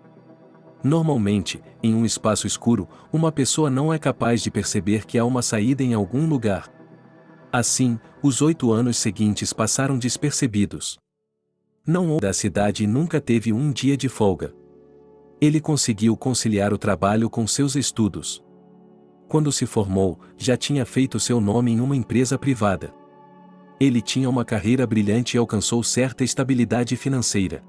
Normalmente, em um espaço escuro, uma pessoa não é capaz de perceber que há uma saída em algum lugar. Assim, os 8 anos seguintes passaram despercebidos. Não houve da cidade e nunca teve um dia de folga. Ele conseguiu conciliar o trabalho com seus estudos. Quando se formou, já tinha feito seu nome em uma empresa privada. Ele tinha uma carreira brilhante e alcançou certa estabilidade financeira.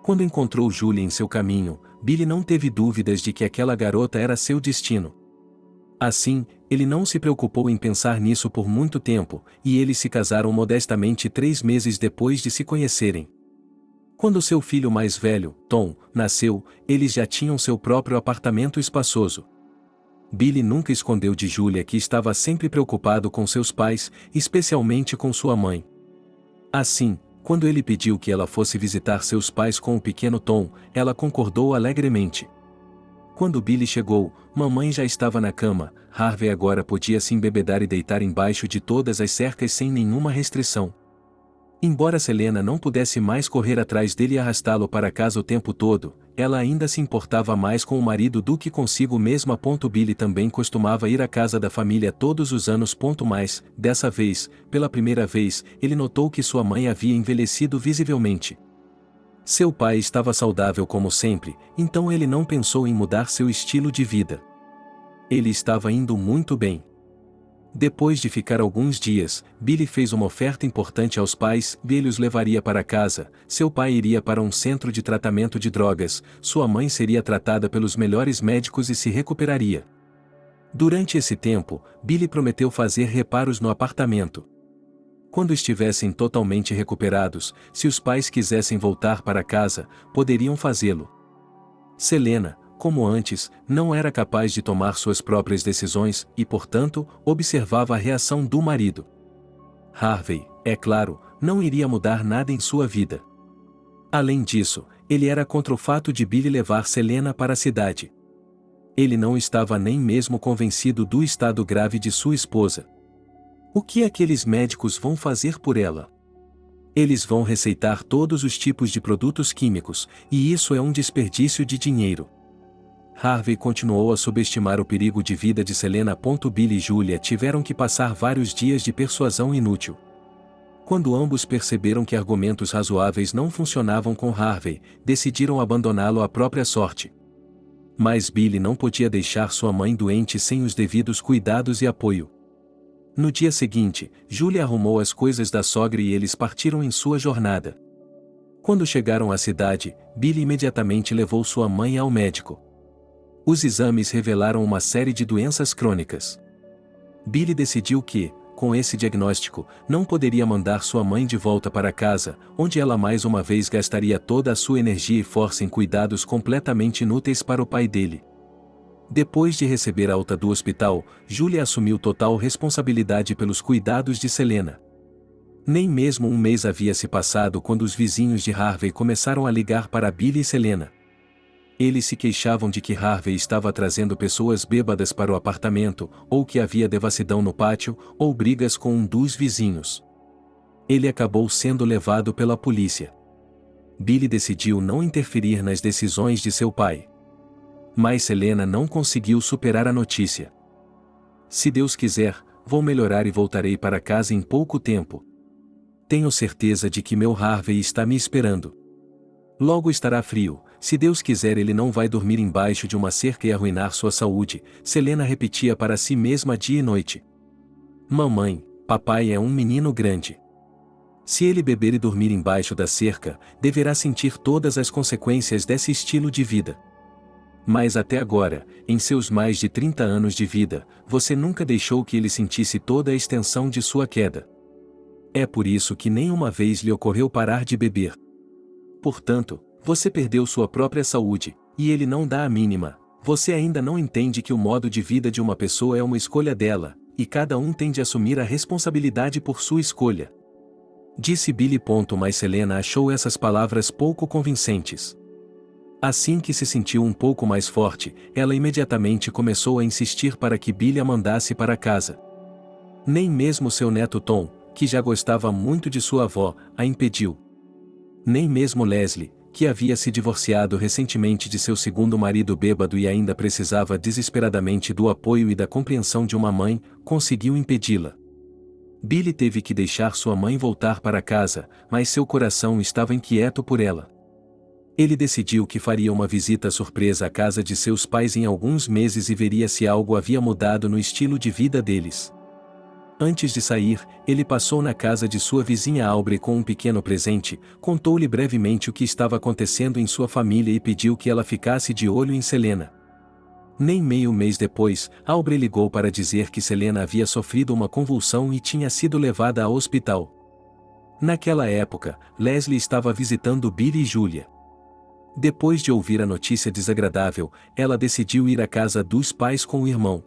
Quando encontrou Julie em seu caminho, Billy não teve dúvidas de que aquela garota era seu destino. Assim, ele não se preocupou em pensar nisso por muito tempo, e eles se casaram modestamente 3 meses depois de se conhecerem. Quando seu filho mais velho, Tom, nasceu, eles já tinham seu próprio apartamento espaçoso. Billy nunca escondeu de Julia que estava sempre preocupado com seus pais, especialmente com sua mãe. Assim, quando ele pediu que ela fosse visitar seus pais com o pequeno Tom, ela concordou alegremente. Quando Billy chegou, mamãe já estava na cama. Harvey agora podia se embebedar e deitar embaixo de todas as cercas sem nenhuma restrição. Embora Selena não pudesse mais correr atrás dele e arrastá-lo para casa o tempo todo, ela ainda se importava mais com o marido do que consigo mesma. Billy também costumava ir à casa da família todos os anos. Mas, dessa vez, pela primeira vez, ele notou que sua mãe havia envelhecido visivelmente. Seu pai estava saudável como sempre, então ele não pensou em mudar seu estilo de vida. Ele estava indo muito bem. Depois de ficar alguns dias, Billy fez uma oferta importante aos pais. Billy os levaria para casa, seu pai iria para um centro de tratamento de drogas, sua mãe seria tratada pelos melhores médicos e se recuperaria. Durante esse tempo, Billy prometeu fazer reparos no apartamento. Quando estivessem totalmente recuperados, se os pais quisessem voltar para casa, poderiam fazê-lo. Selena, como antes, não era capaz de tomar suas próprias decisões e, portanto, observava a reação do marido. Harvey, é claro, não iria mudar nada em sua vida. Além disso, ele era contra o fato de Billy levar Selena para a cidade. Ele não estava nem mesmo convencido do estado grave de sua esposa. O que aqueles médicos vão fazer por ela? Eles vão receitar todos os tipos de produtos químicos, e isso é um desperdício de dinheiro. Harvey continuou a subestimar o perigo de vida de Selena. Billy e Julia tiveram que passar vários dias de persuasão inútil. Quando ambos perceberam que argumentos razoáveis não funcionavam com Harvey, decidiram abandoná-lo à própria sorte. Mas Billy não podia deixar sua mãe doente sem os devidos cuidados e apoio. No dia seguinte, Julia arrumou as coisas da sogra e eles partiram em sua jornada. Quando chegaram à cidade, Billy imediatamente levou sua mãe ao médico. Os exames revelaram uma série de doenças crônicas. Billy decidiu que, com esse diagnóstico, não poderia mandar sua mãe de volta para casa, onde ela mais uma vez gastaria toda a sua energia e força em cuidados completamente inúteis para o pai dele. Depois de receber a alta do hospital, Julia assumiu total responsabilidade pelos cuidados de Selena. Nem mesmo um mês havia se passado quando os vizinhos de Harvey começaram a ligar para Billy e Selena. Eles se queixavam de que Harvey estava trazendo pessoas bêbadas para o apartamento, ou que havia devassidão no pátio, ou brigas com um dos vizinhos. Ele acabou sendo levado pela polícia. Billy decidiu não interferir nas decisões de seu pai. Mas Selena não conseguiu superar a notícia. Se Deus quiser, vou melhorar e voltarei para casa em pouco tempo. Tenho certeza de que meu Harvey está me esperando. Logo estará frio, se Deus quiser ele não vai dormir embaixo de uma cerca e arruinar sua saúde, Selena repetia para si mesma dia e noite. Mamãe, papai é um menino grande. Se ele beber e dormir embaixo da cerca, deverá sentir todas as consequências desse estilo de vida. Mas até agora, em seus mais de 30 anos de vida, você nunca deixou que ele sentisse toda a extensão de sua queda. É por isso que nenhuma vez lhe ocorreu parar de beber. Portanto, você perdeu sua própria saúde, e ele não dá a mínima. Você ainda não entende que o modo de vida de uma pessoa é uma escolha dela, e cada um tem de assumir a responsabilidade por sua escolha. Disse Billy. Mas Selena achou essas palavras pouco convincentes. Assim que se sentiu um pouco mais forte, ela imediatamente começou a insistir para que Billy a mandasse para casa. Nem mesmo seu neto Tom, que já gostava muito de sua avó, a impediu. Nem mesmo Leslie, que havia se divorciado recentemente de seu segundo marido bêbado e ainda precisava desesperadamente do apoio e da compreensão de uma mãe, conseguiu impedi-la. Billy teve que deixar sua mãe voltar para casa, mas seu coração estava inquieto por ela. Ele decidiu que faria uma visita surpresa à casa de seus pais em alguns meses e veria se algo havia mudado no estilo de vida deles. Antes de sair, ele passou na casa de sua vizinha Aubrey com um pequeno presente, contou-lhe brevemente o que estava acontecendo em sua família e pediu que ela ficasse de olho em Selena. Nem meio mês depois, Aubrey ligou para dizer que Selena havia sofrido uma convulsão e tinha sido levada ao hospital. Naquela época, Leslie estava visitando Billy e Julia. Depois de ouvir a notícia desagradável, ela decidiu ir à casa dos pais com o irmão.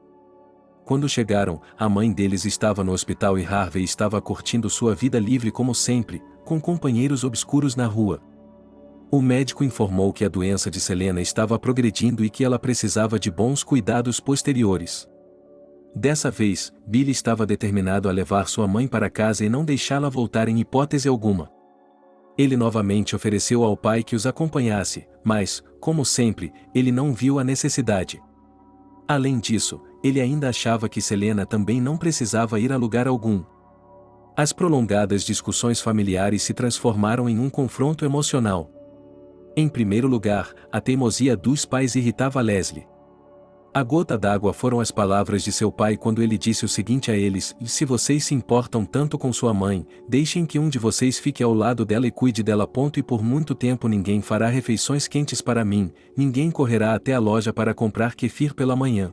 Quando chegaram, a mãe deles estava no hospital e Harvey estava curtindo sua vida livre como sempre, com companheiros obscuros na rua. O médico informou que a doença de Selena estava progredindo e que ela precisava de bons cuidados posteriores. Dessa vez, Billy estava determinado a levar sua mãe para casa e não deixá-la voltar em hipótese alguma. Ele novamente ofereceu ao pai que os acompanhasse, mas, como sempre, ele não viu a necessidade. Além disso, ele ainda achava que Selena também não precisava ir a lugar algum. As prolongadas discussões familiares se transformaram em um confronto emocional. Em primeiro lugar, a teimosia dos pais irritava Leslie. A gota d'água foram as palavras de seu pai quando ele disse o seguinte a eles: se vocês se importam tanto com sua mãe, deixem que um de vocês fique ao lado dela e cuide dela. E por muito tempo ninguém fará refeições quentes para mim, ninguém correrá até a loja para comprar kefir pela manhã.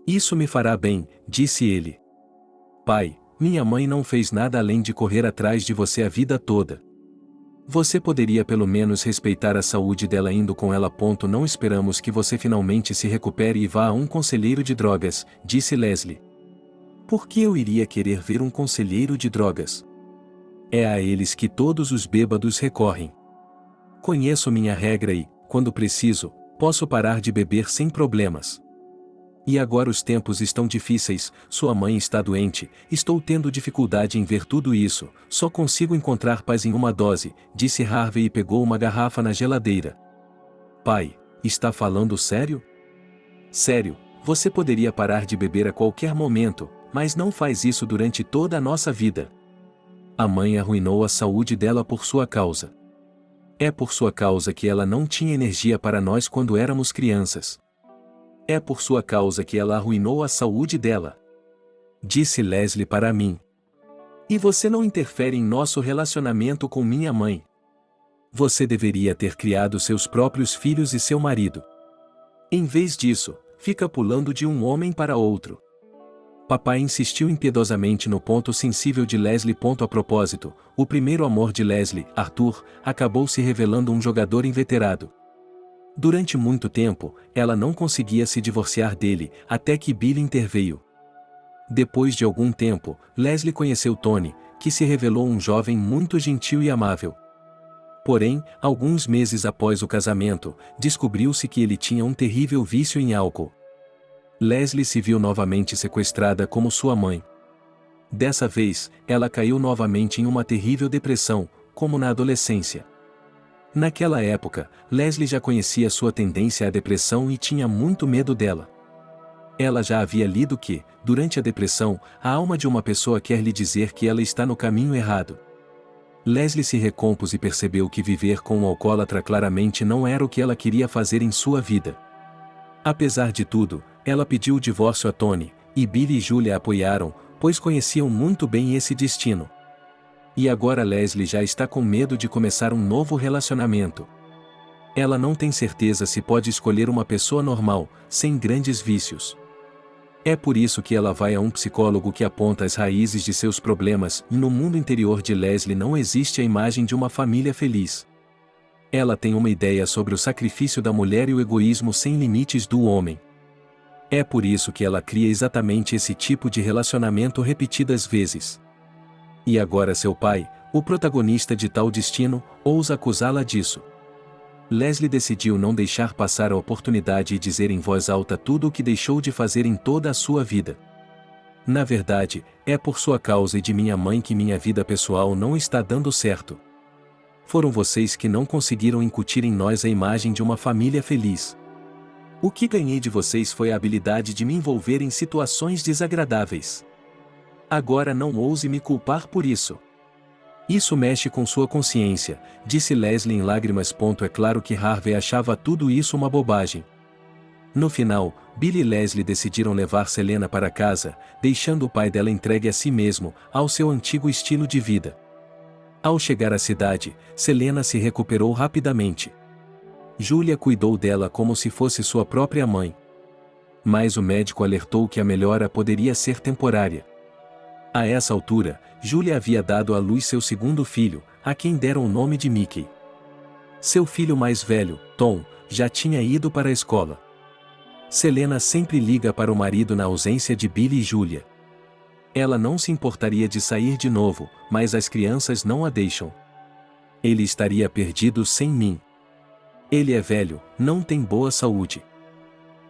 Isso me fará bem, disse ele. Pai, minha mãe não fez nada além de correr atrás de você a vida toda. Você poderia pelo menos respeitar a saúde dela indo com ela. Não esperamos que você finalmente se recupere e vá a um conselheiro de drogas, disse Leslie. Por que eu iria querer ver um conselheiro de drogas? É a eles que todos os bêbados recorrem. Conheço minha regra e, quando preciso, posso parar de beber sem problemas. E agora os tempos estão difíceis, sua mãe está doente, estou tendo dificuldade em ver tudo isso, só consigo encontrar paz em uma dose, disse Harvey e pegou uma garrafa na geladeira. Pai, está falando sério? Sério, você poderia parar de beber a qualquer momento, mas não faz isso durante toda a nossa vida. A mãe arruinou a saúde dela por sua causa. É por sua causa que ela não tinha energia para nós quando éramos crianças. É por sua causa que ela arruinou a saúde dela. Disse Leslie para mim. E você não interfere em nosso relacionamento com minha mãe. Você deveria ter criado seus próprios filhos e seu marido. Em vez disso, fica pulando de um homem para outro. papai insistiu impiedosamente no ponto sensível de Leslie. A propósito, o primeiro amor de Leslie, Arthur, acabou se revelando um jogador inveterado. Durante muito tempo, ela não conseguia se divorciar dele, até que Billy interveio. Depois de algum tempo, Leslie conheceu Tony, que se revelou um jovem muito gentil e amável. Porém, alguns meses após o casamento, descobriu-se que ele tinha um terrível vício em álcool. Leslie se viu novamente sequestrada como sua mãe. Dessa vez, ela caiu novamente em uma terrível depressão, como na adolescência. Naquela época, Leslie já conhecia sua tendência à depressão e tinha muito medo dela. Ela já havia lido que, durante a depressão, a alma de uma pessoa quer lhe dizer que ela está no caminho errado. Leslie se recompôs e percebeu que viver com um alcoólatra claramente não era o que ela queria fazer em sua vida. Apesar de tudo, ela pediu o divórcio a Tony, e Billy e Julia a apoiaram, pois conheciam muito bem esse destino. E agora Leslie já está com medo de começar um novo relacionamento. Ela não tem certeza se pode escolher uma pessoa normal, sem grandes vícios. É por isso que ela vai a um psicólogo que aponta as raízes de seus problemas, e no mundo interior de Leslie não existe a imagem de uma família feliz. Ela tem uma ideia sobre o sacrifício da mulher e o egoísmo sem limites do homem. É por isso que ela cria exatamente esse tipo de relacionamento repetidas vezes. E agora seu pai, o protagonista de tal destino, ousa acusá-la disso. Leslie decidiu não deixar passar a oportunidade e dizer em voz alta tudo o que deixou de fazer em toda a sua vida. Na verdade, é por sua causa e de minha mãe que minha vida pessoal não está dando certo. Foram vocês que não conseguiram incutir em nós a imagem de uma família feliz. O que ganhei de vocês foi a habilidade de me envolver em situações desagradáveis. Agora não ouse me culpar por isso. Isso mexe com sua consciência, disse Leslie em lágrimas. É claro que Harvey achava tudo isso uma bobagem. No final, Billy e Leslie decidiram levar Selena para casa, deixando o pai dela entregue a si mesmo, ao seu antigo estilo de vida. Ao chegar à cidade, Selena se recuperou rapidamente. Julia cuidou dela como se fosse sua própria mãe. Mas o médico alertou que a melhora poderia ser temporária. A essa altura, Julia havia dado à luz seu segundo filho, a quem deram o nome de Mickey. Seu filho mais velho, Tom, já tinha ido para a escola. Selena sempre liga para o marido na ausência de Billy e Julia. Ela não se importaria de sair de novo, mas as crianças não a deixam. Ele estaria perdido sem mim. Ele é velho, não tem boa saúde.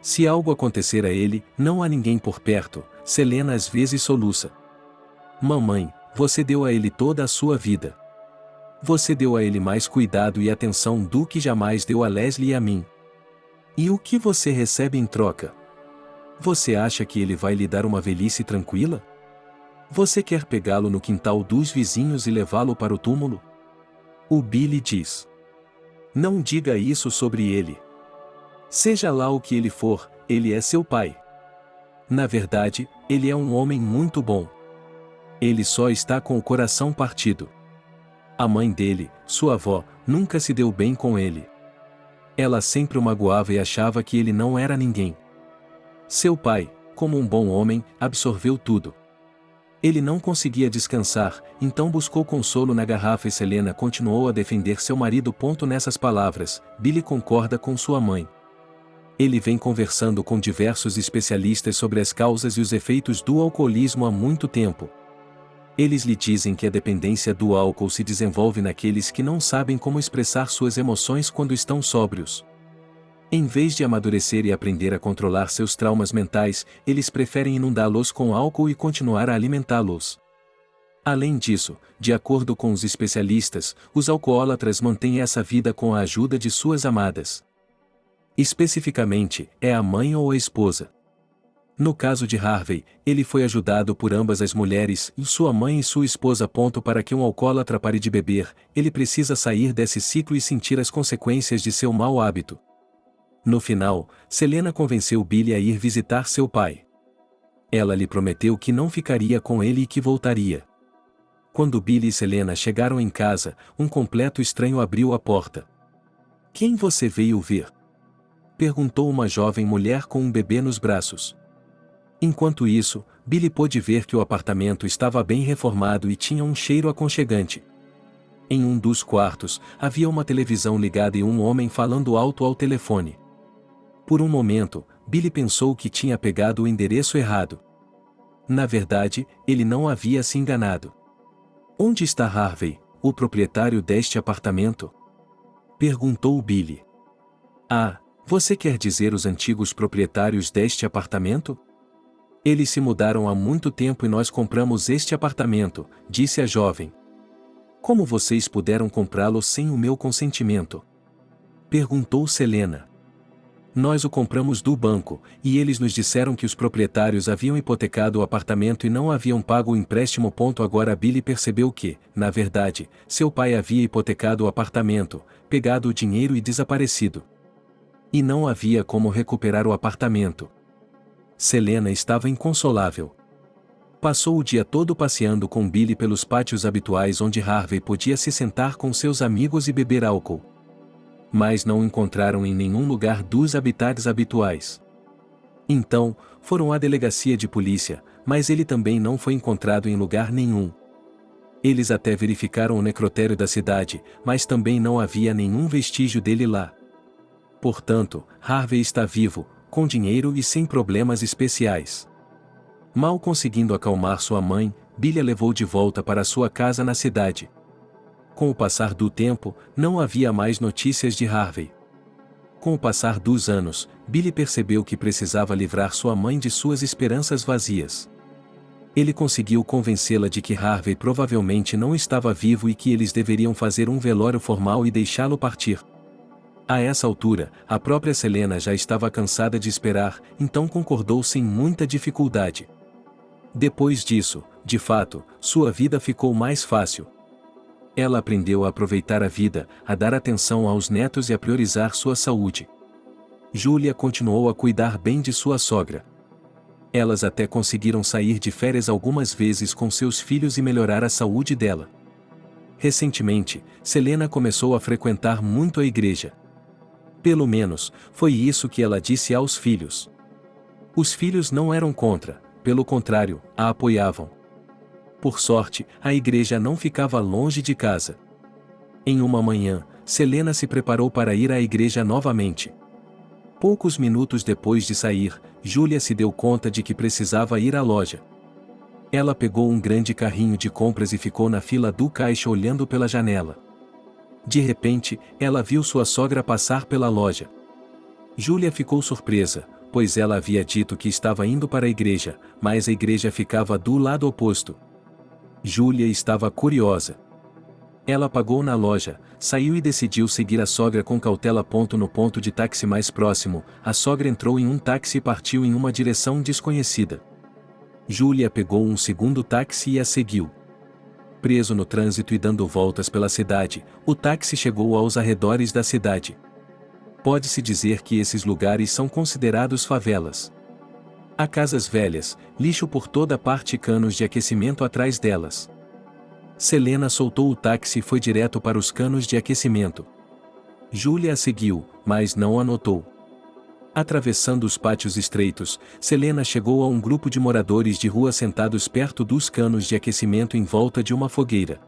Se algo acontecer a ele, não há ninguém por perto, Selena às vezes soluça. Mamãe, você deu a ele toda a sua vida. Você deu a ele mais cuidado e atenção do que jamais deu a Leslie e a mim. E o que você recebe em troca? Você acha que ele vai lhe dar uma velhice tranquila? Você quer pegá-lo no quintal dos vizinhos e levá-lo para o túmulo? O Billy diz. Não diga isso sobre ele. Seja lá o que ele for, ele é seu pai. Na verdade, ele é um homem muito bom. Ele só está com o coração partido. A mãe dele, sua avó, nunca se deu bem com ele. Ela sempre o magoava e achava que ele não era ninguém. Seu pai, como um bom homem, absorveu tudo. Ele não conseguia descansar, então buscou consolo na garrafa e Selena continuou a defender seu marido. Nessas palavras, Billy concorda com sua mãe. Ele vem conversando com diversos especialistas sobre as causas e os efeitos do alcoolismo há muito tempo. Eles lhe dizem que a dependência do álcool se desenvolve naqueles que não sabem como expressar suas emoções quando estão sóbrios. Em vez de amadurecer e aprender a controlar seus traumas mentais, eles preferem inundá-los com álcool e continuar a alimentá-los. Além disso, de acordo com os especialistas, os alcoólatras mantêm essa vida com a ajuda de suas amadas. Especificamente, é a mãe ou a esposa. No caso de Harvey, ele foi ajudado por ambas as mulheres, sua mãe e sua esposa. Para que um alcoólatra pare de beber, ele precisa sair desse ciclo e sentir as consequências de seu mau hábito. No final, Selena convenceu Billy a ir visitar seu pai. Ela lhe prometeu que não ficaria com ele e que voltaria. Quando Billy e Selena chegaram em casa, um completo estranho abriu a porta. "Quem você veio ver?" perguntou uma jovem mulher com um bebê nos braços. Enquanto isso, Billy pôde ver que o apartamento estava bem reformado e tinha um cheiro aconchegante. Em um dos quartos, havia uma televisão ligada e um homem falando alto ao telefone. Por um momento, Billy pensou que tinha pegado o endereço errado. Na verdade, ele não havia se enganado. Onde está Harvey, o proprietário deste apartamento? Perguntou Billy. Ah, você quer dizer os antigos proprietários deste apartamento? Eles se mudaram há muito tempo e nós compramos este apartamento, disse a jovem. Como vocês puderam comprá-lo sem o meu consentimento? Perguntou Selena. Nós o compramos do banco, e eles nos disseram que os proprietários haviam hipotecado o apartamento e não haviam pago o empréstimo. Agora Billy percebeu que, na verdade, seu pai havia hipotecado o apartamento, pegado o dinheiro e desaparecido. E não havia como recuperar o apartamento. Selena estava inconsolável. Passou o dia todo passeando com Billy pelos pátios habituais onde Harvey podia se sentar com seus amigos e beber álcool. Mas não encontraram em nenhum lugar dos habitats habituais. Então, foram à delegacia de polícia, mas ele também não foi encontrado em lugar nenhum. Eles até verificaram o necrotério da cidade, mas também não havia nenhum vestígio dele lá. Portanto, Harvey está vivo, com dinheiro e sem problemas especiais. Mal conseguindo acalmar sua mãe, Billy a levou de volta para sua casa na cidade. Com o passar do tempo, não havia mais notícias de Harvey. Com o passar dos anos, Billy percebeu que precisava livrar sua mãe de suas esperanças vazias. Ele conseguiu convencê-la de que Harvey provavelmente não estava vivo e que eles deveriam fazer um velório formal e deixá-lo partir. A essa altura, a própria Selena já estava cansada de esperar, então concordou sem muita dificuldade. Depois disso, de fato, sua vida ficou mais fácil. Ela aprendeu a aproveitar a vida, a dar atenção aos netos e a priorizar sua saúde. Julia continuou a cuidar bem de sua sogra. Elas até conseguiram sair de férias algumas vezes com seus filhos e melhorar a saúde dela. Recentemente, Selena começou a frequentar muito a igreja. Pelo menos, foi isso que ela disse aos filhos. Os filhos não eram contra, pelo contrário, a apoiavam. Por sorte, a igreja não ficava longe de casa. Em uma manhã, Selena se preparou para ir à igreja novamente. Poucos minutos depois de sair, Julia se deu conta de que precisava ir à loja. Ela pegou um grande carrinho de compras e ficou na fila do caixa olhando pela janela. De repente, ela viu sua sogra passar pela loja. Julia ficou surpresa, pois ela havia dito que estava indo para a igreja, mas a igreja ficava do lado oposto. Julia estava curiosa. Ela pagou na loja, saiu e decidiu seguir a sogra com cautela. No ponto de táxi mais próximo, a sogra entrou em um táxi e partiu em uma direção desconhecida. Julia pegou um segundo táxi e a seguiu. Preso no trânsito e dando voltas pela cidade, o táxi chegou aos arredores da cidade. Pode-se dizer que esses lugares são considerados favelas. Há casas velhas, lixo por toda parte e canos de aquecimento atrás delas. Selena soltou o táxi e foi direto para os canos de aquecimento. Julia a seguiu, mas não a notou. Atravessando os pátios estreitos, Selena chegou a um grupo de moradores de rua sentados perto dos canos de aquecimento em volta de uma fogueira.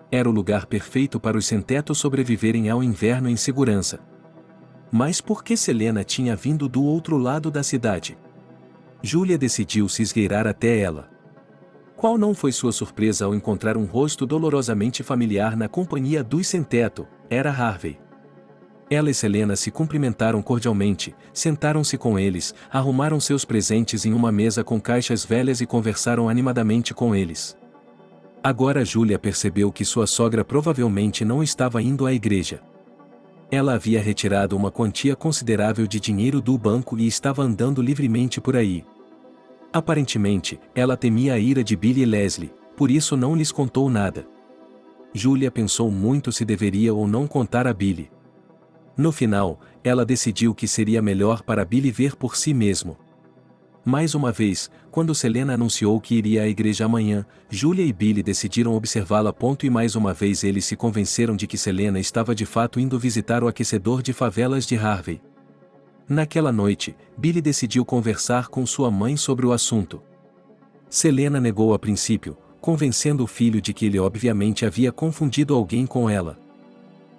Era o lugar perfeito para os sem-teto sobreviverem ao inverno em segurança. Mas por que Selena tinha vindo do outro lado da cidade? Julia decidiu se esgueirar até ela. Qual não foi sua surpresa ao encontrar um rosto dolorosamente familiar na companhia dos sem-teto? Era Harvey. Ela e Selena se cumprimentaram cordialmente, sentaram-se com eles, arrumaram seus presentes em uma mesa com caixas velhas e conversaram animadamente com eles. Agora Julia percebeu que sua sogra provavelmente não estava indo à igreja. Ela havia retirado uma quantia considerável de dinheiro do banco e estava andando livremente por aí. Aparentemente, ela temia a ira de Billy e Leslie, por isso não lhes contou nada. Julia pensou muito se deveria ou não contar a Billy. No final, ela decidiu que seria melhor para Billy ver por si mesmo. Mais uma vez, quando Selena anunciou que iria à igreja amanhã, Julia e Billy decidiram observá-la. E mais uma vez eles se convenceram de que Selena estava de fato indo visitar o aquecedor de favelas de Harvey. Naquela noite, Billy decidiu conversar com sua mãe sobre o assunto. Selena negou a princípio, convencendo o filho de que ele obviamente havia confundido alguém com ela.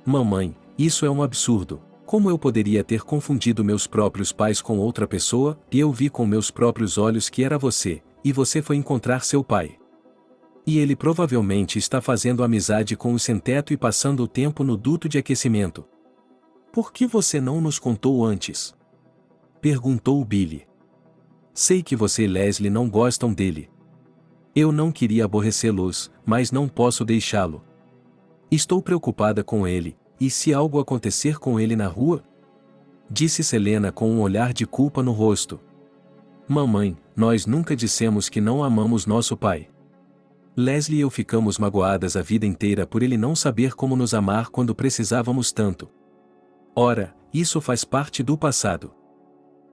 Mamãe, isso é um absurdo. Como eu poderia ter confundido meus próprios pais com outra pessoa, e eu vi com meus próprios olhos que era você, e você foi encontrar seu pai. E ele provavelmente está fazendo amizade com o sem-teto e passando o tempo no duto de aquecimento. Por que você não nos contou antes? Perguntou Billy. Sei que você e Leslie não gostam dele. Eu não queria aborrecê-los, mas não posso deixá-lo. Estou preocupada com ele, e se algo acontecer com ele na rua? Disse Selena com um olhar de culpa no rosto. Mamãe, nós nunca dissemos que não amamos nosso pai. Leslie e eu ficamos magoadas a vida inteira por ele não saber como nos amar quando precisávamos tanto. Ora, isso faz parte do passado.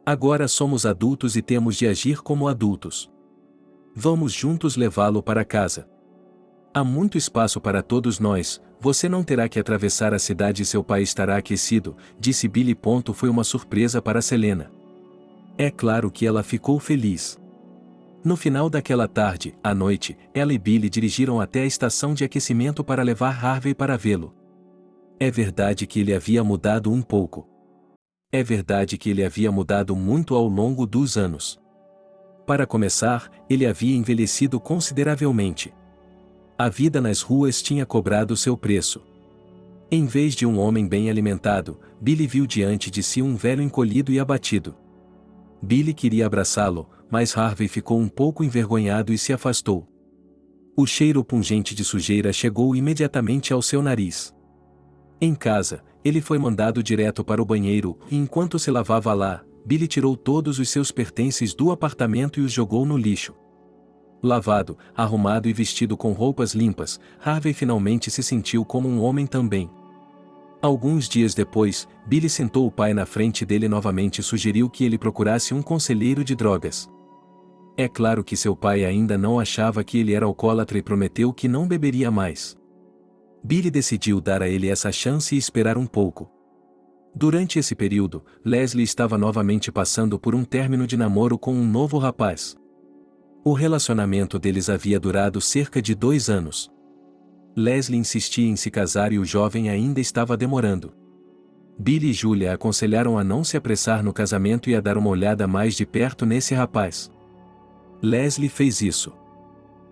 Agora somos adultos e temos de agir como adultos. Vamos juntos levá-lo para casa. Há muito espaço para todos nós, você não terá que atravessar a cidade e seu pai estará aquecido, disse Billy. Foi uma surpresa para Selena. É claro que ela ficou feliz. No final daquela tarde, à noite, ela e Billy dirigiram até a estação de aquecimento para levar Harvey para vê-lo. É verdade que ele havia mudado um pouco. É verdade que ele havia mudado muito ao longo dos anos. Para começar, ele havia envelhecido consideravelmente. A vida nas ruas tinha cobrado seu preço. Em vez de um homem bem alimentado, Billy viu diante de si um velho encolhido e abatido. Billy queria abraçá-lo, mas Harvey ficou um pouco envergonhado e se afastou. O cheiro pungente de sujeira chegou imediatamente ao seu nariz. Em casa, ele foi mandado direto para o banheiro, e enquanto se lavava lá, Billy tirou todos os seus pertences do apartamento e os jogou no lixo. Lavado, arrumado e vestido com roupas limpas, Harvey finalmente se sentiu como um homem também. Alguns dias depois, Billy sentou o pai na frente dele novamente e sugeriu que ele procurasse um conselheiro de drogas. É claro que seu pai ainda não achava que ele era alcoólatra e prometeu que não beberia mais. Billy decidiu dar a ele essa chance e esperar um pouco. Durante esse período, Leslie estava novamente passando por um término de namoro com um novo rapaz. O relacionamento deles havia durado cerca de 2 anos. Leslie insistia em se casar e o jovem ainda estava demorando. Billy e Julia aconselharam a não se apressar no casamento e a dar uma olhada mais de perto nesse rapaz. Leslie fez isso.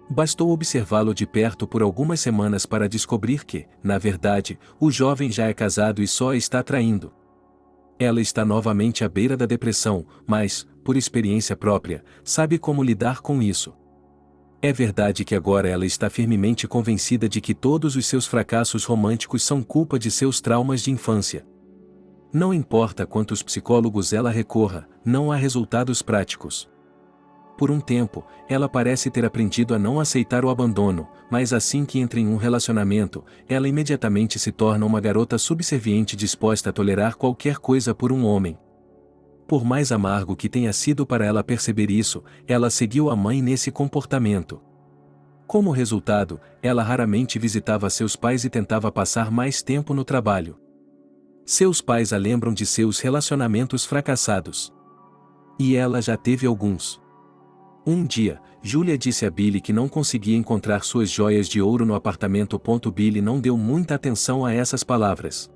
Bastou observá-lo de perto por algumas semanas para descobrir que, na verdade, o jovem já é casado e só a está traindo. Ela está novamente à beira da depressão, mas, por experiência própria, sabe como lidar com isso. É verdade que agora ela está firmemente convencida de que todos os seus fracassos românticos são culpa de seus traumas de infância. Não importa quantos psicólogos ela recorra, não há resultados práticos. Por um tempo, ela parece ter aprendido a não aceitar o abandono, mas assim que entra em um relacionamento, ela imediatamente se torna uma garota subserviente disposta a tolerar qualquer coisa por um homem. Por mais amargo que tenha sido para ela perceber isso, ela seguiu a mãe nesse comportamento. Como resultado, ela raramente visitava seus pais e tentava passar mais tempo no trabalho. Seus pais a lembram de seus relacionamentos fracassados. E ela já teve alguns. Um dia, Julia disse a Billy que não conseguia encontrar suas joias de ouro no apartamento. Billy não deu muita atenção a essas palavras.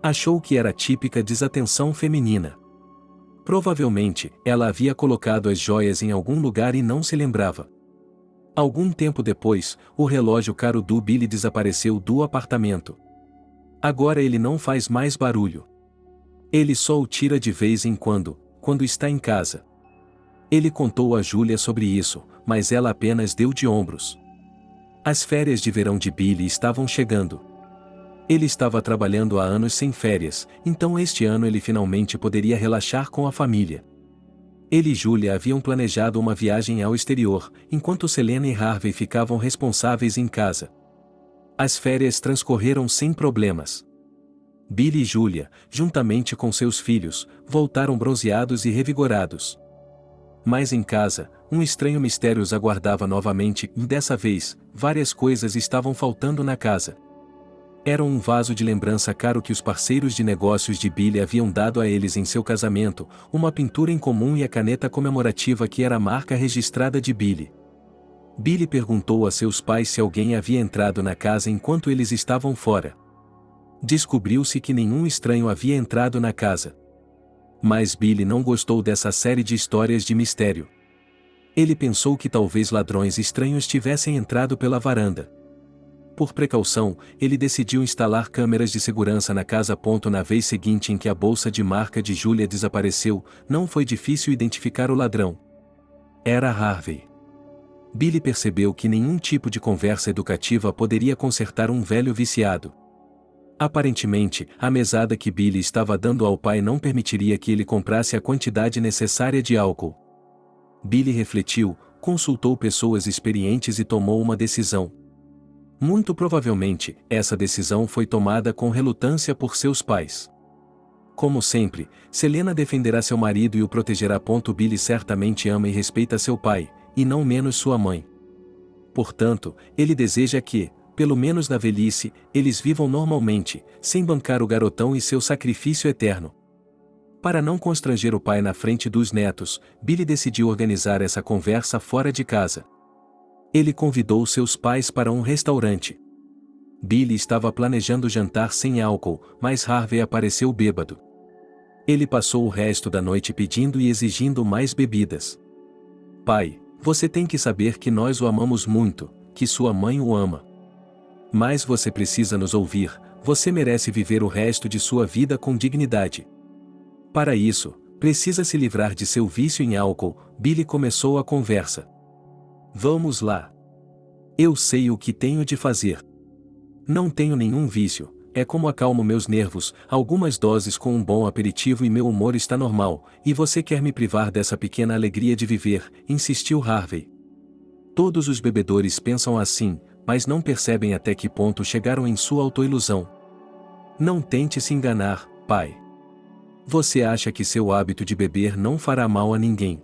Achou que era típica desatenção feminina. Provavelmente, ela havia colocado as joias em algum lugar e não se lembrava. Algum tempo depois, o relógio caro do Billy desapareceu do apartamento. Agora ele não faz mais barulho. Ele só o tira de vez em quando está em casa. Ele contou a Julia sobre isso, mas ela apenas deu de ombros. As férias de verão de Billy estavam chegando. Ele estava trabalhando há anos sem férias, então este ano ele finalmente poderia relaxar com a família. Ele e Julia haviam planejado uma viagem ao exterior, enquanto Selena e Harvey ficavam responsáveis em casa. As férias transcorreram sem problemas. Billy e Julia, juntamente com seus filhos, voltaram bronzeados e revigorados. Mas em casa, um estranho mistério os aguardava novamente e dessa vez, várias coisas estavam faltando na casa. Era um vaso de lembrança caro que os parceiros de negócios de Billy haviam dado a eles em seu casamento, uma pintura em comum e a caneta comemorativa que era a marca registrada de Billy. Billy perguntou a seus pais se alguém havia entrado na casa enquanto eles estavam fora. Descobriu-se que nenhum estranho havia entrado na casa. Mas Billy não gostou dessa série de histórias de mistério. Ele pensou que talvez ladrões estranhos tivessem entrado pela varanda. Por precaução, ele decidiu instalar câmeras de segurança na casa. Na vez seguinte em que a bolsa de marca de Julia desapareceu, não foi difícil identificar o ladrão. Era Harvey. Billy percebeu que nenhum tipo de conversa educativa poderia consertar um velho viciado. Aparentemente, a mesada que Billy estava dando ao pai não permitiria que ele comprasse a quantidade necessária de álcool. Billy refletiu, consultou pessoas experientes e tomou uma decisão. Muito provavelmente, essa decisão foi tomada com relutância por seus pais. Como sempre, Selena defenderá seu marido e o protegerá. Billy certamente ama e respeita seu pai, e não menos sua mãe. Portanto, ele deseja que, pelo menos na velhice, eles vivam normalmente, sem bancar o garotão e seu sacrifício eterno. Para não constranger o pai na frente dos netos, Billy decidiu organizar essa conversa fora de casa. Ele convidou seus pais para um restaurante. Billy estava planejando jantar sem álcool, mas Harvey apareceu bêbado. Ele passou o resto da noite pedindo e exigindo mais bebidas. Pai, você tem que saber que nós o amamos muito, que sua mãe o ama. Mas você precisa nos ouvir, você merece viver o resto de sua vida com dignidade. Para isso, precisa se livrar de seu vício em álcool. Billy começou a conversa. Vamos lá. Eu sei o que tenho de fazer. Não tenho nenhum vício, é como acalmo meus nervos, algumas doses com um bom aperitivo e meu humor está normal, e você quer me privar dessa pequena alegria de viver, insistiu Harvey. Todos os bebedores pensam assim, mas não percebem até que ponto chegaram em sua autoilusão. Não tente se enganar, pai. Você acha que seu hábito de beber não fará mal a ninguém.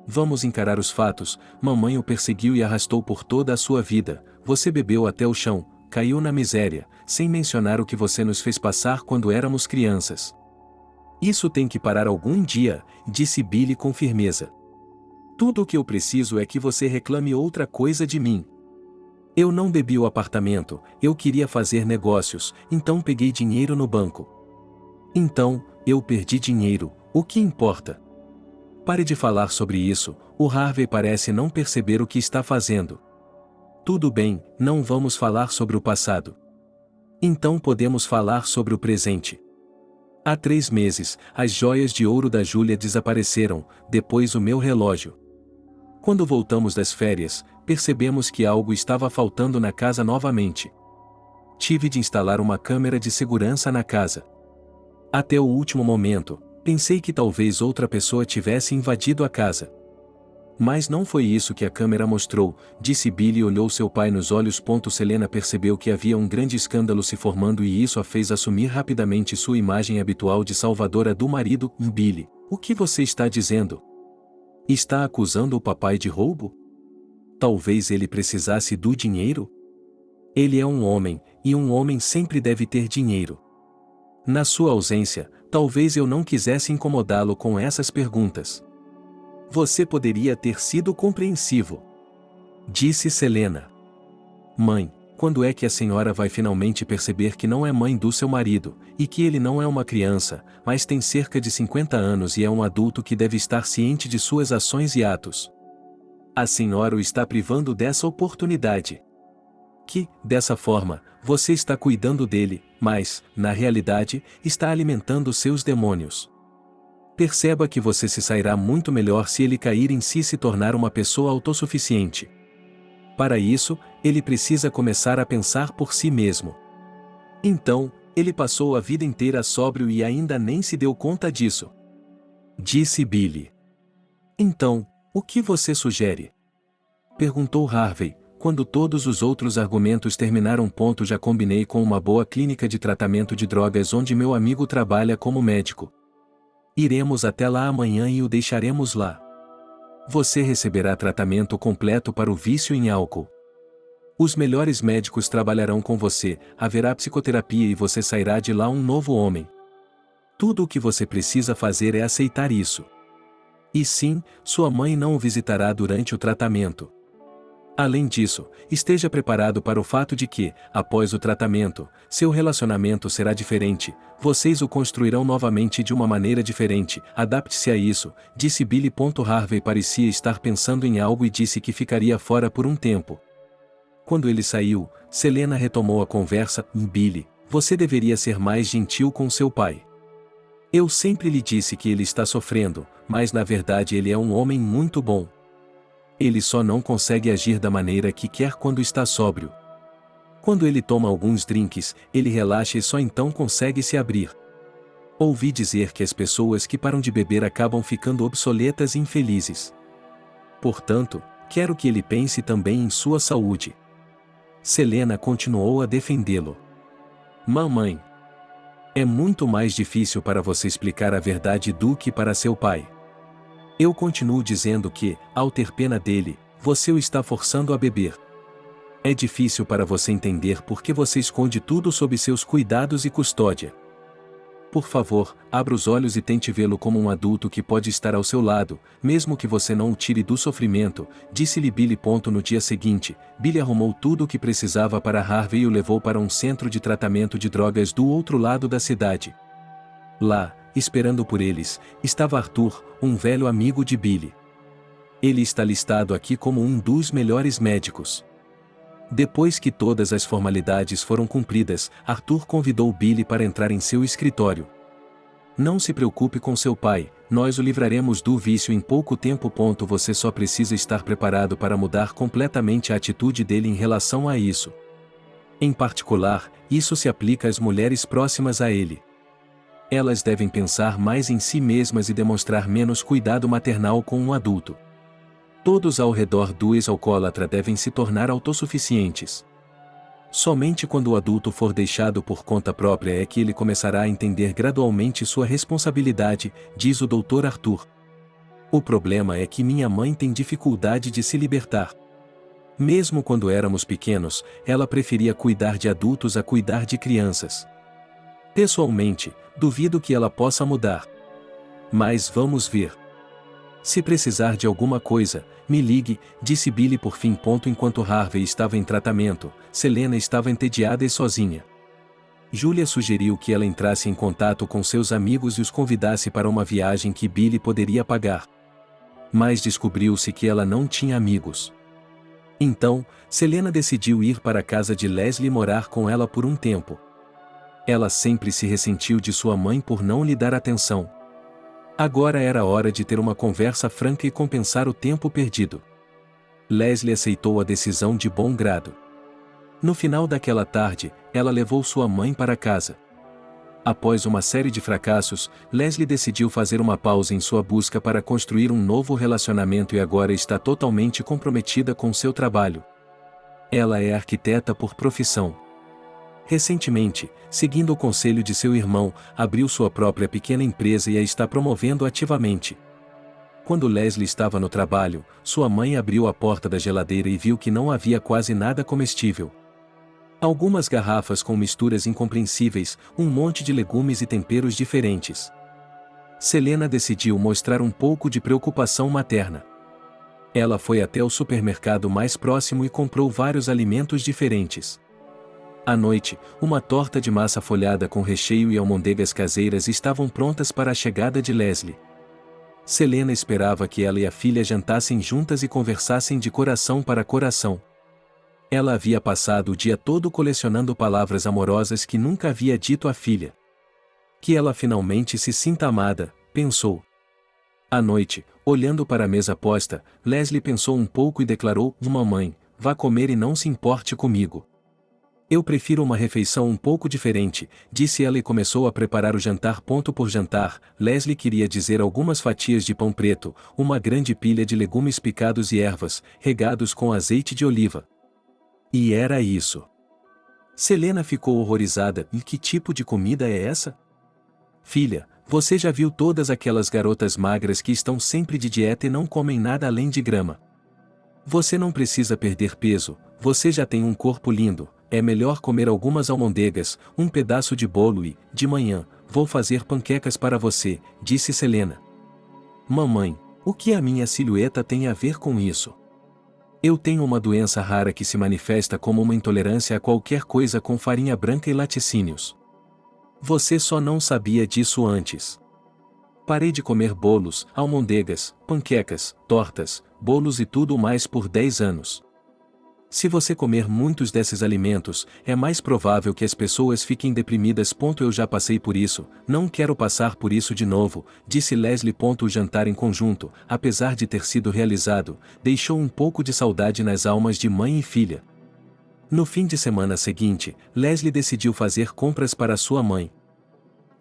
Vamos encarar os fatos, mamãe o perseguiu e arrastou por toda a sua vida, você bebeu até o chão, caiu na miséria, sem mencionar o que você nos fez passar quando éramos crianças. Isso tem que parar algum dia, disse Billy com firmeza. Tudo o que eu preciso é que você reclame outra coisa de mim. Eu não bebi o apartamento, eu queria fazer negócios, então peguei dinheiro no banco. Então, eu perdi dinheiro, o que importa? Pare de falar sobre isso, o Harvey parece não perceber o que está fazendo. Tudo bem, não vamos falar sobre o passado. Então podemos falar sobre o presente. Há 3 meses, as joias de ouro da Julia desapareceram, depois o meu relógio. Quando voltamos das férias, percebemos que algo estava faltando na casa novamente. Tive de instalar uma câmera de segurança na casa. Até o último momento, pensei que talvez outra pessoa tivesse invadido a casa. Mas não foi isso que a câmera mostrou, disse Billy e olhou seu pai nos olhos. Selena percebeu que havia um grande escândalo se formando e isso a fez assumir rapidamente sua imagem habitual de salvadora do marido. Billy, o que você está dizendo? Está acusando o papai de roubo? Talvez ele precisasse do dinheiro? Ele é um homem, e um homem sempre deve ter dinheiro. Na sua ausência, talvez eu não quisesse incomodá-lo com essas perguntas. Você poderia ter sido compreensivo. Disse Selena. Mãe, quando é que a senhora vai finalmente perceber que não é mãe do seu marido, e que ele não é uma criança, mas tem cerca de 50 anos e é um adulto que deve estar ciente de suas ações e atos? A senhora o está privando dessa oportunidade. Que, dessa forma, você está cuidando dele, mas, na realidade, está alimentando seus demônios. Perceba que você se sairá muito melhor se ele cair em si e se tornar uma pessoa autossuficiente. Para isso, ele precisa começar a pensar por si mesmo. Então, ele passou a vida inteira sóbrio e ainda nem se deu conta disso. Disse Billy. Então, o que você sugere? Perguntou Harvey. Quando todos os outros argumentos terminaram. Já combinei com uma boa clínica de tratamento de drogas onde meu amigo trabalha como médico. Iremos até lá amanhã e o deixaremos lá. Você receberá tratamento completo para o vício em álcool. Os melhores médicos trabalharão com você, haverá psicoterapia e você sairá de lá um novo homem. Tudo o que você precisa fazer é aceitar isso. E sim, sua mãe não o visitará durante o tratamento. Além disso, esteja preparado para o fato de que, após o tratamento, seu relacionamento será diferente, vocês o construirão novamente de uma maneira diferente, adapte-se a isso, disse Billy. Harvey parecia estar pensando em algo e disse que ficaria fora por um tempo. Quando ele saiu, Selena retomou a conversa. Billy, você deveria ser mais gentil com seu pai. Eu sempre lhe disse que ele está sofrendo, mas na verdade ele é um homem muito bom. Ele só não consegue agir da maneira que quer quando está sóbrio. Quando ele toma alguns drinks, ele relaxa e só então consegue se abrir. Ouvi dizer que as pessoas que param de beber acabam ficando obsoletas e infelizes. Portanto, quero que ele pense também em sua saúde. Selena continuou a defendê-lo. Mamãe, é muito mais difícil para você explicar a verdade do que para seu pai. Eu continuo dizendo que, ao ter pena dele, você o está forçando a beber. É difícil para você entender por que você esconde tudo sob seus cuidados e custódia. Por favor, abra os olhos e tente vê-lo como um adulto que pode estar ao seu lado, mesmo que você não o tire do sofrimento, disse-lhe Billy. No dia seguinte, Billy arrumou tudo o que precisava para Harvey e o levou para um centro de tratamento de drogas do outro lado da cidade. Lá, esperando por eles, estava Arthur, um velho amigo de Billy. Ele está listado aqui como um dos melhores médicos. Depois que todas as formalidades foram cumpridas, Arthur convidou Billy para entrar em seu escritório. Não se preocupe com seu pai, nós o livraremos do vício em pouco tempo. Você só precisa estar preparado para mudar completamente a atitude dele em relação a isso. Em particular, isso se aplica às mulheres próximas a ele. Elas devem pensar mais em si mesmas e demonstrar menos cuidado maternal com um adulto. Todos ao redor do ex-alcoólatra devem se tornar autossuficientes. Somente quando o adulto for deixado por conta própria é que ele começará a entender gradualmente sua responsabilidade, diz o Dr. Arthur. O problema é que minha mãe tem dificuldade de se libertar. Mesmo quando éramos pequenos, ela preferia cuidar de adultos a cuidar de crianças. Pessoalmente, duvido que ela possa mudar. Mas vamos ver. Se precisar de alguma coisa, me ligue, disse Billy por fim. Enquanto Harvey estava em tratamento, Selena estava entediada e sozinha. Julia sugeriu que ela entrasse em contato com seus amigos e os convidasse para uma viagem que Billy poderia pagar. Mas descobriu-se que ela não tinha amigos. Então, Selena decidiu ir para a casa de Leslie e morar com ela por um tempo. Ela sempre se ressentiu de sua mãe por não lhe dar atenção. Agora era hora de ter uma conversa franca e compensar o tempo perdido. Leslie aceitou a decisão de bom grado. No final daquela tarde, ela levou sua mãe para casa. Após uma série de fracassos, Leslie decidiu fazer uma pausa em sua busca para construir um novo relacionamento e agora está totalmente comprometida com seu trabalho. Ela é arquiteta por profissão. Recentemente, seguindo o conselho de seu irmão, abriu sua própria pequena empresa e a está promovendo ativamente. Quando Leslie estava no trabalho, sua mãe abriu a porta da geladeira e viu que não havia quase nada comestível. Algumas garrafas com misturas incompreensíveis, um monte de legumes e temperos diferentes. Selena decidiu mostrar um pouco de preocupação materna. Ela foi até o supermercado mais próximo e comprou vários alimentos diferentes. À noite, uma torta de massa folhada com recheio e almôndegas caseiras estavam prontas para a chegada de Leslie. Selena esperava que ela e a filha jantassem juntas e conversassem de coração para coração. Ela havia passado o dia todo colecionando palavras amorosas que nunca havia dito à filha. Que ela finalmente se sinta amada, pensou. À noite, olhando para a mesa posta, Leslie pensou um pouco e declarou: Mamãe, vá comer e não se importe comigo. Eu prefiro uma refeição um pouco diferente, disse ela e começou a preparar o jantar. Por jantar, Leslie queria dizer algumas fatias de pão preto, uma grande pilha de legumes picados e ervas, regados com azeite de oliva. E era isso. Selena ficou horrorizada. E que tipo de comida é essa? Filha, você já viu todas aquelas garotas magras que estão sempre de dieta e não comem nada além de grama? Você não precisa perder peso, Você já tem um corpo lindo, é melhor comer algumas almôndegas, um pedaço de bolo e, de manhã, vou fazer panquecas para você, disse Selena. Mamãe, o que a minha silhueta tem a ver com isso? Eu tenho uma doença rara que se manifesta como uma intolerância a qualquer coisa com farinha branca e laticínios. Você só não sabia disso antes. Parei de comer bolos, almôndegas, panquecas, tortas, bolos e tudo mais por 10 anos. Se você comer muitos desses alimentos, é mais provável que as pessoas fiquem deprimidas. Eu já passei por isso, não quero passar por isso de novo, disse Leslie. O jantar em conjunto, apesar de ter sido realizado, deixou um pouco de saudade nas almas de mãe e filha. No fim de semana seguinte, Leslie decidiu fazer compras para sua mãe.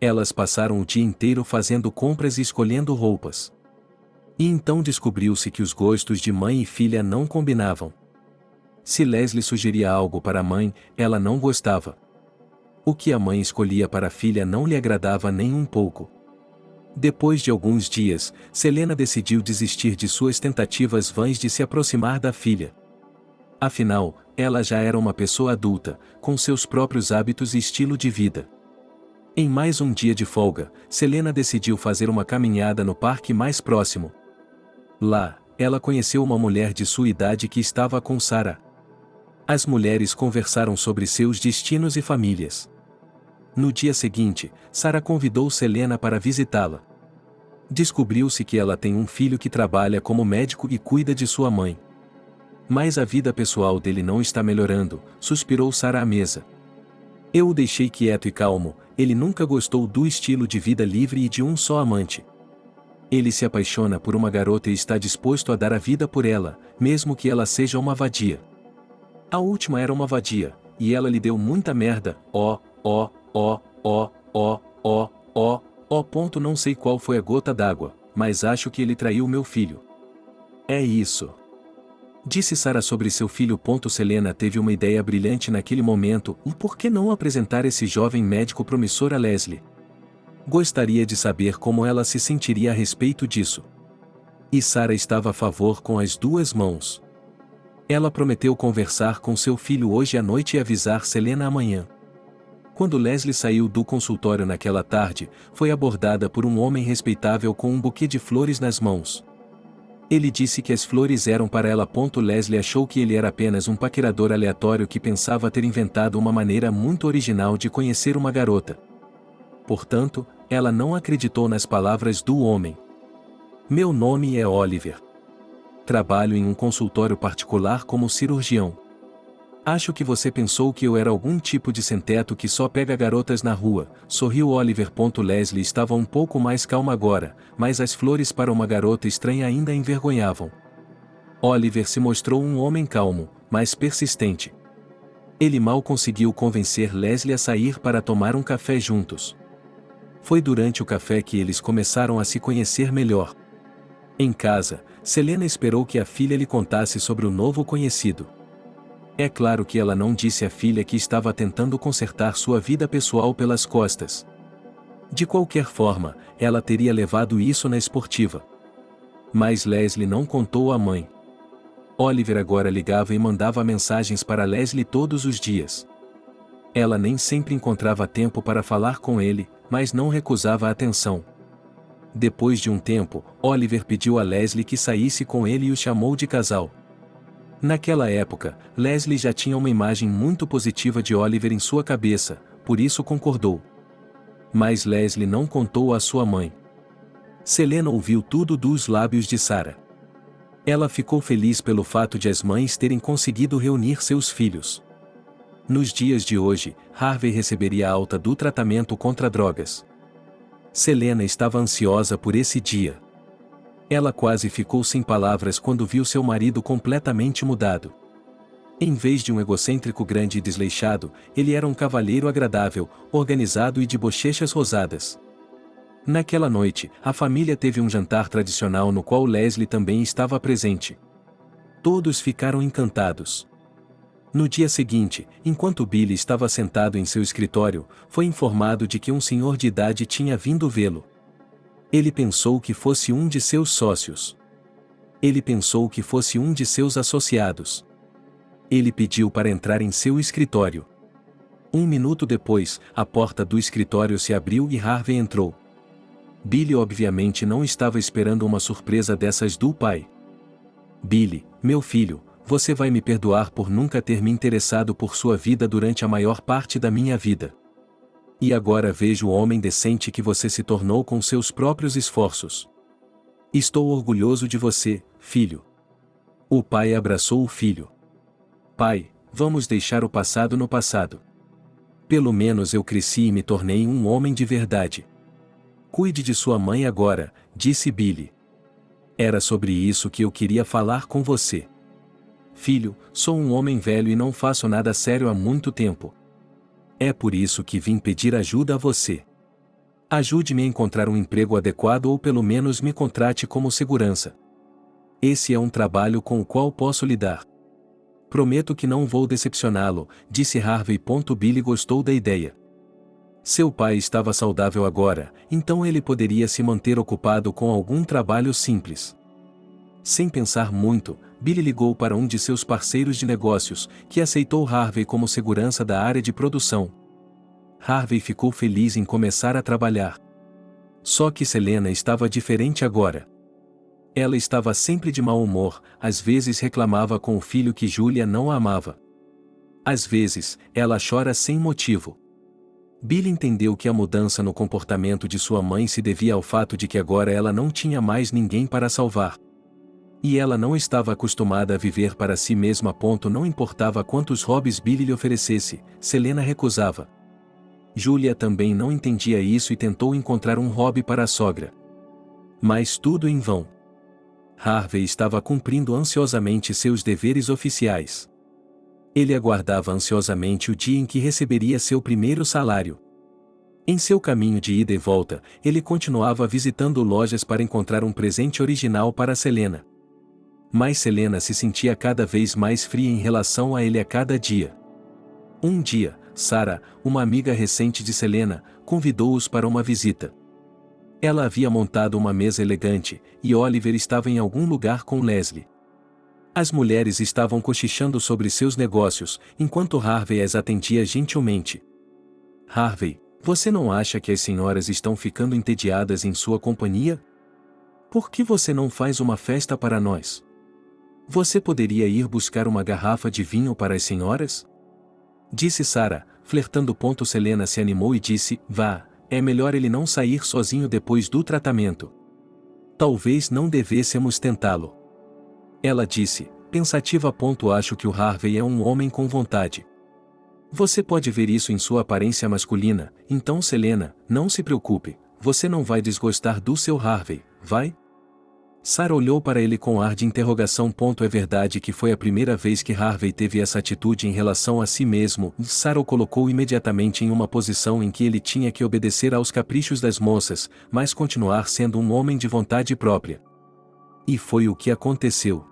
Elas passaram o dia inteiro fazendo compras e escolhendo roupas. E então descobriu-se que os gostos de mãe e filha não combinavam. Se Leslie sugeria algo para a mãe, ela não gostava. O que a mãe escolhia para a filha não lhe agradava nem um pouco. Depois de alguns dias, Selena decidiu desistir de suas tentativas vãs de se aproximar da filha. Afinal, ela já era uma pessoa adulta, com seus próprios hábitos e estilo de vida. Em mais um dia de folga, Selena decidiu fazer uma caminhada no parque mais próximo. Lá, ela conheceu uma mulher de sua idade que estava com Sarah. As mulheres conversaram sobre seus destinos e famílias. No dia seguinte, Sarah convidou Selena para visitá-la. Descobriu-se que ela tem um filho que trabalha como médico e cuida de sua mãe. Mas a vida pessoal dele não está melhorando, suspirou Sarah à mesa. Eu o deixei quieto e calmo, ele nunca gostou do estilo de vida livre e de um só amante. Ele se apaixona por uma garota e está disposto a dar a vida por ela, mesmo que ela seja uma vadia. A última era uma vadia, e ela lhe deu muita merda, não sei qual foi a gota d'água, mas acho que ele traiu meu filho. É isso. Disse Sarah sobre seu filho. Selena teve uma ideia brilhante naquele momento, e por que não apresentar esse jovem médico promissor a Leslie? Gostaria de saber como ela se sentiria a respeito disso. E Sarah estava a favor com as duas mãos. Ela prometeu conversar com seu filho hoje à noite e avisar Selena amanhã. Quando Leslie saiu do consultório naquela tarde, foi abordada por um homem respeitável com um buquê de flores nas mãos. Ele disse que as flores eram para ela. Leslie achou que ele era apenas um paquerador aleatório que pensava ter inventado uma maneira muito original de conhecer uma garota. Portanto, ela não acreditou nas palavras do homem. Meu nome é Oliver. Trabalho em um consultório particular como cirurgião. Acho que você pensou que eu era algum tipo de sem-teto que só pega garotas na rua, sorriu Oliver. Leslie estava um pouco mais calma agora, mas as flores para uma garota estranha ainda a envergonhavam. Oliver se mostrou um homem calmo, mas persistente. Ele mal conseguiu convencer Leslie a sair para tomar um café juntos. Foi durante o café que eles começaram a se conhecer melhor. Em casa, Selena esperou que a filha lhe contasse sobre o novo conhecido. É claro que ela não disse à filha que estava tentando consertar sua vida pessoal pelas costas. De qualquer forma, ela teria levado isso na esportiva. Mas Leslie não contou à mãe. Oliver agora ligava e mandava mensagens para Leslie todos os dias. Ela nem sempre encontrava tempo para falar com ele, mas não recusava a atenção. Depois de um tempo, Oliver pediu a Leslie que saísse com ele e o chamou de casal. Naquela época, Leslie já tinha uma imagem muito positiva de Oliver em sua cabeça, por isso concordou. Mas Leslie não contou à sua mãe. Selena ouviu tudo dos lábios de Sarah. Ela ficou feliz pelo fato de as mães terem conseguido reunir seus filhos. Nos dias de hoje, Harvey receberia a alta do tratamento contra drogas. Selena estava ansiosa por esse dia. Ela quase ficou sem palavras quando viu seu marido completamente mudado. Em vez de um egocêntrico grande e desleixado, ele era um cavalheiro agradável, organizado e de bochechas rosadas. Naquela noite, a família teve um jantar tradicional no qual Leslie também estava presente. Todos ficaram encantados. No dia seguinte, enquanto Billy estava sentado em seu escritório, foi informado de que um senhor de idade tinha vindo vê-lo. Ele pensou que fosse um de seus sócios. Ele pensou que fosse um de seus associados. Ele pediu para entrar em seu escritório. 1 minuto depois, a porta do escritório se abriu e Harvey entrou. Billy obviamente não estava esperando uma surpresa dessas do pai. Billy, meu filho, você vai me perdoar por nunca ter me interessado por sua vida durante a maior parte da minha vida. E agora vejo o homem decente que você se tornou com seus próprios esforços. Estou orgulhoso de você, filho. O pai abraçou o filho. Pai, vamos deixar o passado no passado. Pelo menos eu cresci e me tornei um homem de verdade. Cuide de sua mãe agora, disse Billy. Era sobre isso que eu queria falar com você. Filho, sou um homem velho e não faço nada sério há muito tempo. É por isso que vim pedir ajuda a você. Ajude-me a encontrar um emprego adequado ou pelo menos me contrate como segurança. Esse é um trabalho com o qual posso lidar. Prometo que não vou decepcioná-lo, disse Harvey. Billy gostou da ideia. Seu pai estava saudável agora, então ele poderia se manter ocupado com algum trabalho simples. Sem pensar muito, Billy ligou para um de seus parceiros de negócios, que aceitou Harvey como segurança da área de produção. Harvey ficou feliz em começar a trabalhar. Só que Selena estava diferente agora. Ela estava sempre de mau humor, às vezes reclamava com o filho que Julia não a amava. Às vezes, ela chora sem motivo. Billy entendeu que a mudança no comportamento de sua mãe se devia ao fato de que agora ela não tinha mais ninguém para salvar. E ela não estava acostumada a viver para si mesma. Não importava quantos hobbies Billy lhe oferecesse, Selena recusava. Julia também não entendia isso e tentou encontrar um hobby para a sogra. Mas tudo em vão. Harvey estava cumprindo ansiosamente seus deveres oficiais. Ele aguardava ansiosamente o dia em que receberia seu primeiro salário. Em seu caminho de ida e volta, ele continuava visitando lojas para encontrar um presente original para Selena. Mas Selena se sentia cada vez mais fria em relação a ele a cada dia. Um dia, Sarah, uma amiga recente de Selena, convidou-os para uma visita. Ela havia montado uma mesa elegante, e Oliver estava em algum lugar com Leslie. As mulheres estavam cochichando sobre seus negócios, enquanto Harvey as atendia gentilmente. Harvey, você não acha que as senhoras estão ficando entediadas em sua companhia? Por que você não faz uma festa para nós? Você poderia ir buscar uma garrafa de vinho para as senhoras? Disse Sarah, flertando. Selena se animou e disse, vá, é melhor ele não sair sozinho depois do tratamento. Talvez não devêssemos tentá-lo. Ela disse, pensativa. Acho que o Harvey é um homem com vontade. Você pode ver isso em sua aparência masculina, então Selena, não se preocupe, você não vai desgostar do seu Harvey, vai? Sarah olhou para ele com ar de interrogação. É verdade que foi a primeira vez que Harvey teve essa atitude em relação a si mesmo. Sarah o colocou imediatamente em uma posição em que ele tinha que obedecer aos caprichos das moças, mas continuar sendo um homem de vontade própria. E foi o que aconteceu.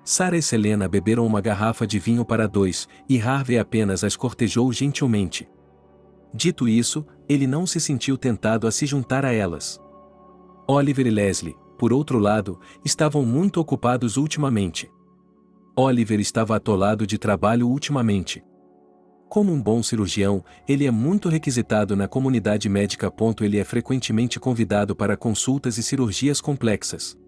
Sarah e Selena beberam uma garrafa de vinho para dois, e Harvey apenas as cortejou gentilmente. Dito isso, ele não se sentiu tentado a se juntar a elas. Oliver e Leslie, por outro lado, estavam muito ocupados ultimamente. Oliver estava atolado de trabalho ultimamente. Como um bom cirurgião, ele é muito requisitado na comunidade médica. Ele é frequentemente convidado para consultas e cirurgias complexas.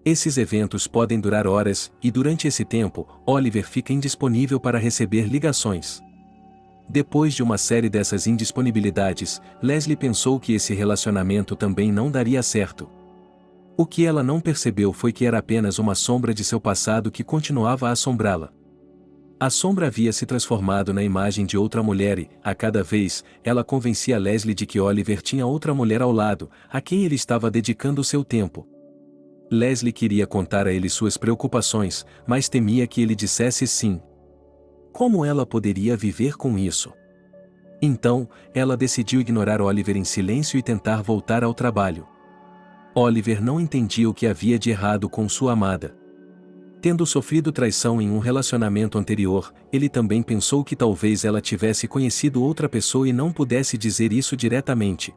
Esses eventos podem durar horas, e durante esse tempo, Oliver fica indisponível para receber ligações. Depois de uma série dessas indisponibilidades, Leslie pensou que esse relacionamento também não daria certo. O que ela não percebeu foi que era apenas uma sombra de seu passado que continuava a assombrá-la. A sombra havia se transformado na imagem de outra mulher e, a cada vez, ela convencia Leslie de que Oliver tinha outra mulher ao lado, a quem ele estava dedicando seu tempo. Leslie queria contar a ele suas preocupações, mas temia que ele dissesse sim. Como ela poderia viver com isso? Então, ela decidiu ignorar Oliver em silêncio e tentar voltar ao trabalho. Oliver não entendia o que havia de errado com sua amada. Tendo sofrido traição em um relacionamento anterior, ele também pensou que talvez ela tivesse conhecido outra pessoa e não pudesse dizer isso diretamente.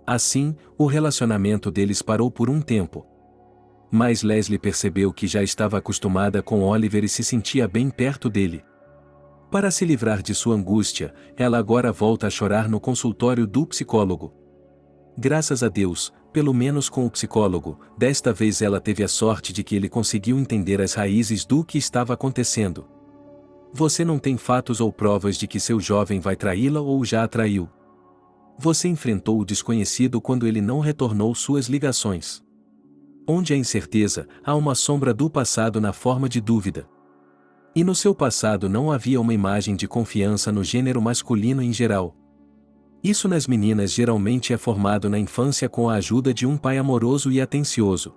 Assim, o relacionamento deles parou por um tempo. Mas Leslie percebeu que já estava acostumada com Oliver e se sentia bem perto dele. Para se livrar de sua angústia, ela agora volta a chorar no consultório do psicólogo. Graças a Deus, pelo menos com o psicólogo, desta vez ela teve a sorte de que ele conseguiu entender as raízes do que estava acontecendo. Você não tem fatos ou provas de que seu jovem vai traí-la ou já a traiu. Você enfrentou o desconhecido quando ele não retornou suas ligações. Onde há incerteza, há uma sombra do passado na forma de dúvida. E no seu passado não havia uma imagem de confiança no gênero masculino em geral. Isso nas meninas geralmente é formado na infância com a ajuda de um pai amoroso e atencioso.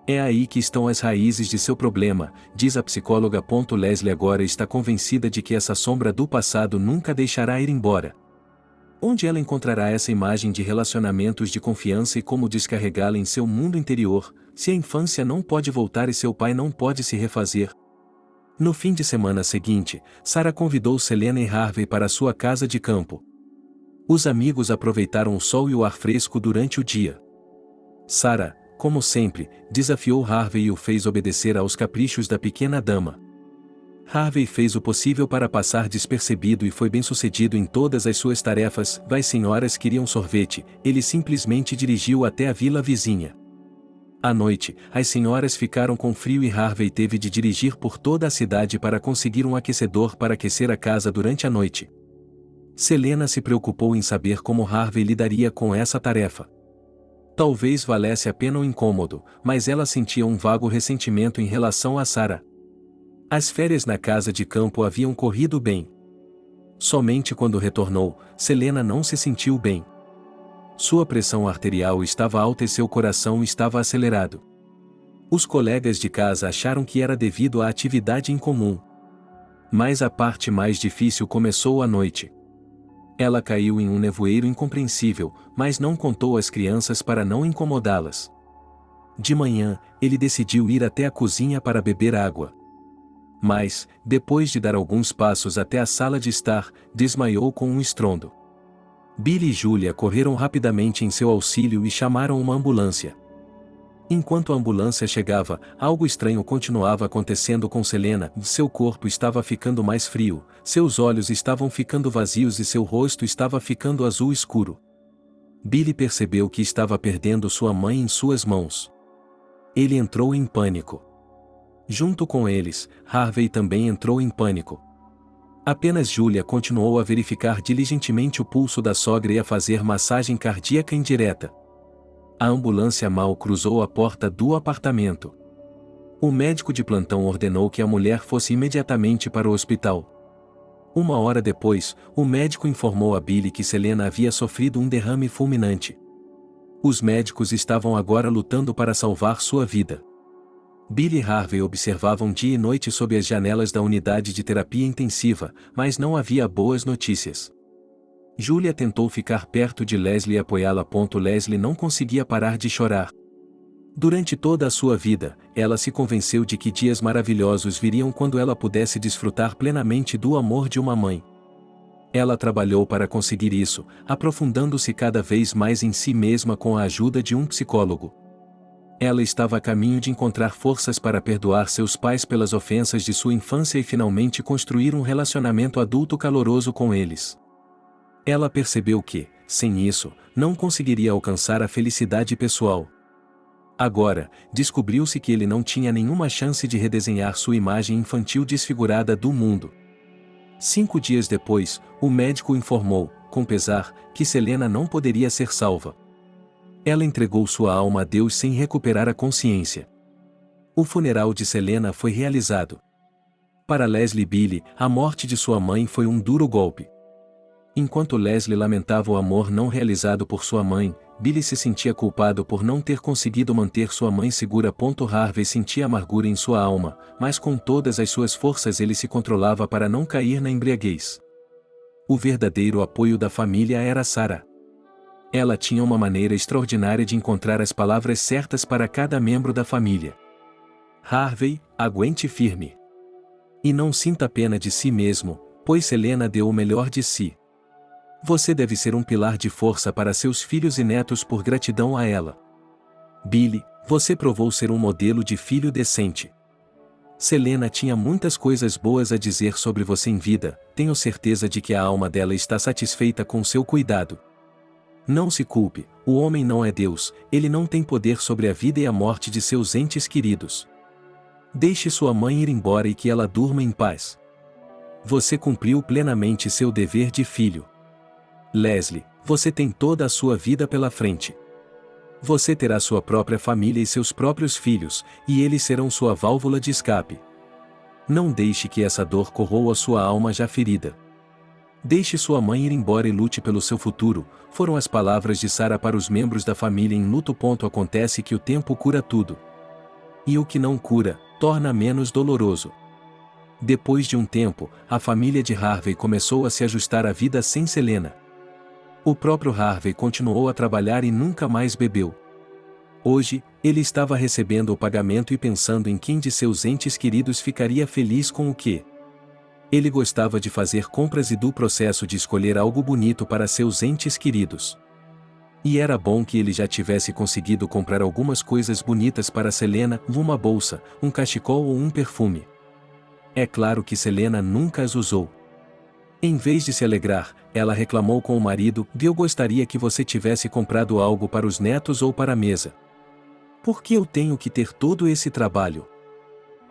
É aí que estão as raízes de seu problema, diz a psicóloga. Leslie agora está convencida de que essa sombra do passado nunca deixará ir embora. Onde ela encontrará essa imagem de relacionamentos de confiança e como descarregá-la em seu mundo interior, se a infância não pode voltar e seu pai não pode se refazer? No fim de semana seguinte, Sarah convidou Selena e Harvey para sua casa de campo. Os amigos aproveitaram o sol e o ar fresco durante o dia. Sarah, como sempre, desafiou Harvey e o fez obedecer aos caprichos da pequena dama. Harvey fez o possível para passar despercebido e foi bem-sucedido em todas as suas tarefas. As senhoras queriam sorvete, ele simplesmente dirigiu até a vila vizinha. À noite, as senhoras ficaram com frio e Harvey teve de dirigir por toda a cidade para conseguir um aquecedor para aquecer a casa durante a noite. Selena se preocupou em saber como Harvey lidaria com essa tarefa. Talvez valesse a pena o incômodo, mas ela sentia um vago ressentimento em relação a Sarah. As férias na casa de campo haviam corrido bem. Somente quando retornou, Selena não se sentiu bem. Sua pressão arterial estava alta e seu coração estava acelerado. Os colegas de casa acharam que era devido à atividade em comum. Mas a parte mais difícil começou à noite. Ela caiu em um nevoeiro incompreensível, mas não contou às crianças para não incomodá-las. De manhã, ele decidiu ir até a cozinha para beber água. Mas, depois de dar alguns passos até a sala de estar, desmaiou com um estrondo. Billy e Julia correram rapidamente em seu auxílio e chamaram uma ambulância. Enquanto a ambulância chegava, algo estranho continuava acontecendo com Selena. Seu corpo estava ficando mais frio, seus olhos estavam ficando vazios e seu rosto estava ficando azul escuro. Billy percebeu que estava perdendo sua mãe em suas mãos. Ele entrou em pânico. Junto com eles, Harvey também entrou em pânico. Apenas Julia continuou a verificar diligentemente o pulso da sogra e a fazer massagem cardíaca indireta. A ambulância mal cruzou a porta do apartamento. O médico de plantão ordenou que a mulher fosse imediatamente para o hospital. 1 hora depois, o médico informou a Billy que Selena havia sofrido um derrame fulminante. Os médicos estavam agora lutando para salvar sua vida. Billy e Harvey observavam dia e noite sob as janelas da unidade de terapia intensiva, mas não havia boas notícias. Julia tentou ficar perto de Leslie e apoiá-la. Leslie não conseguia parar de chorar. Durante toda a sua vida, ela se convenceu de que dias maravilhosos viriam quando ela pudesse desfrutar plenamente do amor de uma mãe. Ela trabalhou para conseguir isso, aprofundando-se cada vez mais em si mesma com a ajuda de um psicólogo. Ela estava a caminho de encontrar forças para perdoar seus pais pelas ofensas de sua infância e finalmente construir um relacionamento adulto caloroso com eles. Ela percebeu que, sem isso, não conseguiria alcançar a felicidade pessoal. Agora, descobriu-se que ele não tinha nenhuma chance de redesenhar sua imagem infantil desfigurada do mundo. 5 dias depois, o médico informou, com pesar, que Selena não poderia ser salva. Ela entregou sua alma a Deus sem recuperar a consciência. O funeral de Selena foi realizado. Para Leslie e Billy, a morte de sua mãe foi um duro golpe. Enquanto Leslie lamentava o amor não realizado por sua mãe, Billy se sentia culpado por não ter conseguido manter sua mãe segura. Harvey sentia amargura em sua alma, mas com todas as suas forças ele se controlava para não cair na embriaguez. O verdadeiro apoio da família era Sarah. Ela tinha uma maneira extraordinária de encontrar as palavras certas para cada membro da família. Harvey, aguente firme. E não sinta pena de si mesmo, pois Selena deu o melhor de si. Você deve ser um pilar de força para seus filhos e netos por gratidão a ela. Billy, Você provou ser um modelo de filho decente. Selena tinha muitas coisas boas a dizer sobre você em vida, tenho certeza de que a alma dela está satisfeita com seu cuidado. Não se culpe, o homem não é Deus, ele não tem poder sobre a vida e a morte de seus entes queridos. Deixe sua mãe ir embora e que ela durma em paz. Você cumpriu plenamente seu dever de filho. Leslie, você tem toda a sua vida pela frente. Você terá sua própria família e seus próprios filhos, e eles serão sua válvula de escape. Não deixe que essa dor corroa sua alma já ferida. Deixe sua mãe ir embora e lute pelo seu futuro, foram as palavras de Sarah para os membros da família em luto. Acontece que o tempo cura tudo. E o que não cura, torna menos doloroso. Depois de um tempo, a família de Harvey começou a se ajustar à vida sem Selena. O próprio Harvey continuou a trabalhar e nunca mais bebeu. Hoje, ele estava recebendo o pagamento e pensando em quem de seus entes queridos ficaria feliz com o quê. Ele gostava de fazer compras e do processo de escolher algo bonito para seus entes queridos. E era bom que ele já tivesse conseguido comprar algumas coisas bonitas para Selena, uma bolsa, um cachecol ou um perfume. É claro que Selena nunca as usou. Em vez de se alegrar, ela reclamou com o marido: eu gostaria que você tivesse comprado algo para os netos ou para a mesa. Por que eu tenho que ter todo esse trabalho?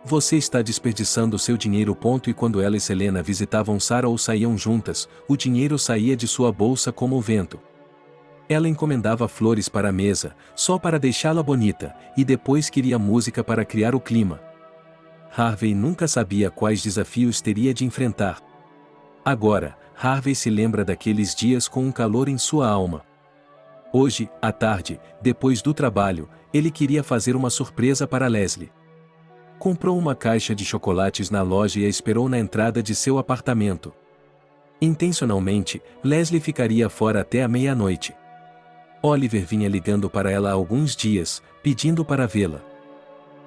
Você está desperdiçando seu dinheiro. E quando ela e Selena visitavam Sarah ou saíam juntas, o dinheiro saía de sua bolsa como o vento. Ela encomendava flores para a mesa, só para deixá-la bonita, e depois queria música para criar o clima. Harvey nunca sabia quais desafios teria de enfrentar. Agora, Harvey se lembra daqueles dias com um calor em sua alma. Hoje, à tarde, depois do trabalho, ele queria fazer uma surpresa para Leslie. Comprou uma caixa de chocolates na loja e a esperou na entrada de seu apartamento. Intencionalmente, Leslie ficaria fora até a meia-noite. Oliver vinha ligando para ela há alguns dias, pedindo para vê-la.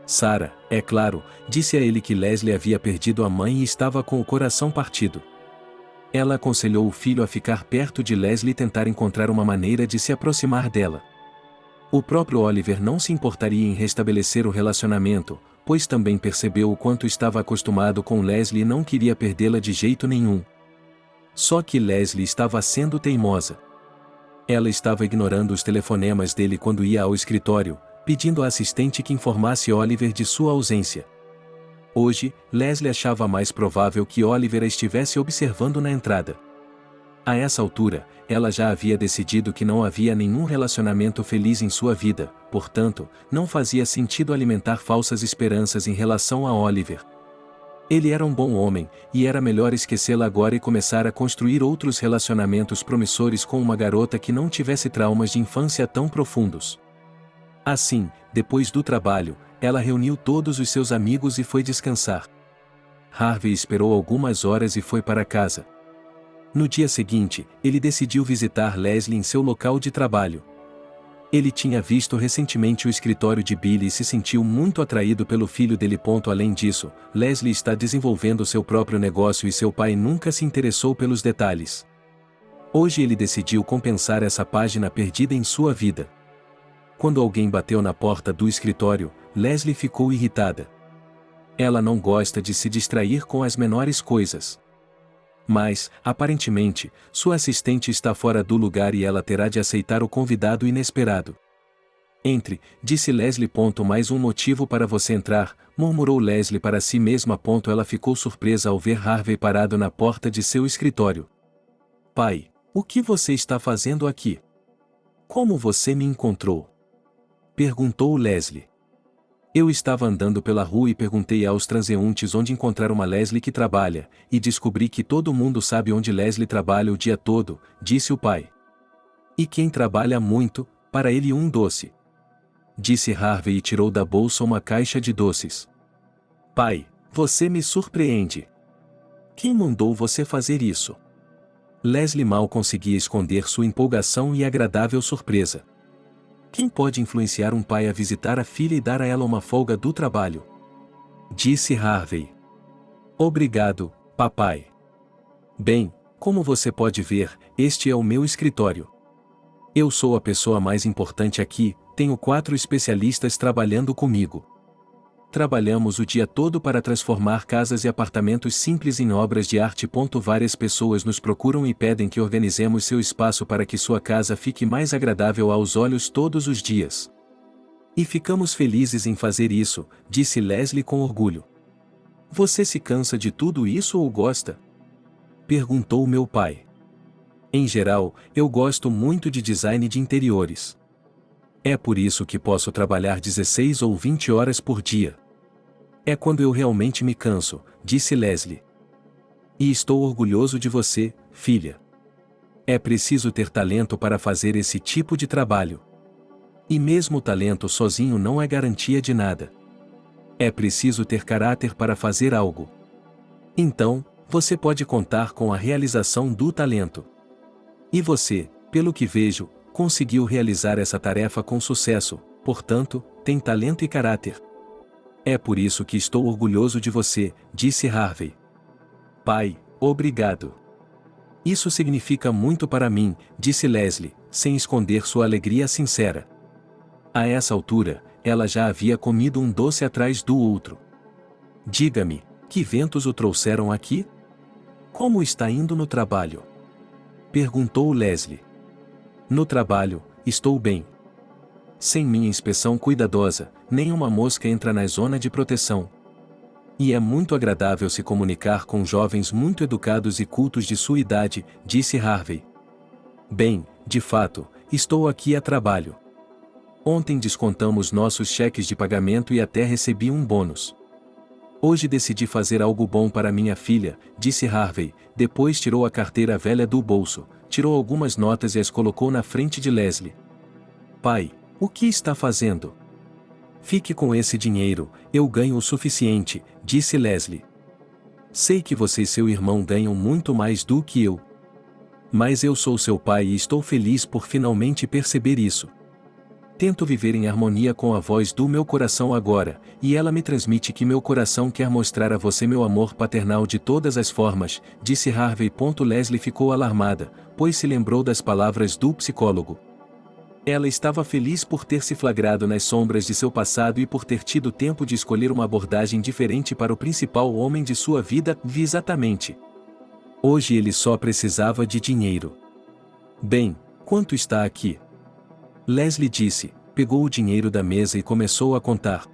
Sarah, é claro, disse a ele que Leslie havia perdido a mãe e estava com o coração partido. Ela aconselhou o filho a ficar perto de Leslie e tentar encontrar uma maneira de se aproximar dela. O próprio Oliver não se importaria em restabelecer o relacionamento, pois também percebeu o quanto estava acostumado com Leslie e não queria perdê-la de jeito nenhum. Só que Leslie estava sendo teimosa. Ela estava ignorando os telefonemas dele quando ia ao escritório, pedindo à assistente que informasse Oliver de sua ausência. Hoje, Leslie achava mais provável que Oliver a estivesse observando na entrada. A essa altura, ela já havia decidido que não havia nenhum relacionamento feliz em sua vida, portanto, não fazia sentido alimentar falsas esperanças em relação a Oliver. Ele era um bom homem, e era melhor esquecê-la agora e começar a construir outros relacionamentos promissores com uma garota que não tivesse traumas de infância tão profundos. Assim, depois do trabalho, ela reuniu todos os seus amigos e foi descansar. Harvey esperou algumas horas e foi para casa. No dia seguinte, ele decidiu visitar Leslie em seu local de trabalho. Ele tinha visto recentemente o escritório de Billy e se sentiu muito atraído pelo filho dele. Além disso, Leslie está desenvolvendo seu próprio negócio e seu pai nunca se interessou pelos detalhes. Hoje ele decidiu compensar essa página perdida em sua vida. Quando alguém bateu na porta do escritório, Leslie ficou irritada. Ela não gosta de se distrair com as menores coisas. Mas, aparentemente, sua assistente está fora do lugar e ela terá de aceitar o convidado inesperado. Entre, disse Leslie. Mais um motivo para você entrar, murmurou Leslie para si mesma. Ela ficou surpresa ao ver Harvey parado na porta de seu escritório. Pai, o que você está fazendo aqui? Como você me encontrou? Perguntou Leslie. Eu estava andando pela rua e perguntei aos transeuntes onde encontrar uma Leslie que trabalha, e descobri que todo mundo sabe onde Leslie trabalha o dia todo, disse o pai. E quem trabalha muito, para ele um doce. Disse Harvey e tirou da bolsa uma caixa de doces. Pai, você me surpreende. Quem mandou você fazer isso? Leslie mal conseguia esconder sua empolgação e agradável surpresa. Quem pode influenciar um pai a visitar a filha e dar a ela uma folga do trabalho? Disse Harvey. Obrigado, papai. Bem, como você pode ver, este é o meu escritório. Eu sou a pessoa mais importante aqui, tenho 4 especialistas trabalhando comigo. Trabalhamos o dia todo para transformar casas e apartamentos simples em obras de arte. Várias pessoas nos procuram e pedem que organizemos seu espaço para que sua casa fique mais agradável aos olhos todos os dias. E ficamos felizes em fazer isso, disse Leslie com orgulho. Você se cansa de tudo isso ou gosta? Perguntou meu pai. Em geral, eu gosto muito de design de interiores. É por isso que posso trabalhar 16 ou 20 horas por dia. É quando eu realmente me canso, disse Leslie. E estou orgulhoso de você, filha. É preciso ter talento para fazer esse tipo de trabalho. E mesmo o talento sozinho não é garantia de nada. É preciso ter caráter para fazer algo. Então, você pode contar com a realização do talento. E você, pelo que vejo, conseguiu realizar essa tarefa com sucesso, portanto, tem talento e caráter. É por isso que estou orgulhoso de você, disse Harvey. Pai, obrigado. Isso significa muito para mim, disse Leslie, sem esconder sua alegria sincera. A essa altura, ela já havia comido um doce atrás do outro. Diga-me, que ventos o trouxeram aqui? Como está indo no trabalho? Perguntou Leslie. No trabalho, estou bem. Sem minha inspeção cuidadosa, nenhuma mosca entra na zona de proteção. E é muito agradável se comunicar com jovens muito educados e cultos de sua idade, disse Harvey. Bem, de fato, estou aqui a trabalho. Ontem descontamos nossos cheques de pagamento e até recebi um bônus. Hoje decidi fazer algo bom para minha filha, disse Harvey, depois tirou a carteira velha do bolso, tirou algumas notas e as colocou na frente de Leslie. Pai, o que está fazendo? Fique com esse dinheiro, eu ganho o suficiente, disse Leslie. Sei que você e seu irmão ganham muito mais do que eu. Mas eu sou seu pai e estou feliz por finalmente perceber isso. Tento viver em harmonia com a voz do meu coração agora, e ela me transmite que meu coração quer mostrar a você meu amor paternal de todas as formas, disse Harvey. Leslie ficou alarmada, pois se lembrou das palavras do psicólogo. Ela estava feliz por ter se flagrado nas sombras de seu passado e por ter tido tempo de escolher uma abordagem diferente para o principal homem de sua vida, exatamente. Hoje ele só precisava de dinheiro. Bem, quanto está aqui? Leslie disse, pegou o dinheiro da mesa e começou a contar.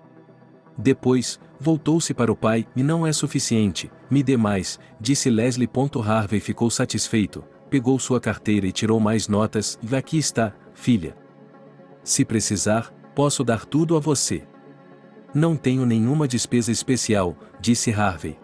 Depois, voltou-se para o pai, e não é suficiente, me dê mais, disse Leslie. Harvey ficou satisfeito, pegou sua carteira e tirou mais notas, e aqui está, filha. Se precisar, posso dar tudo a você. Não tenho nenhuma despesa especial, disse Harvey.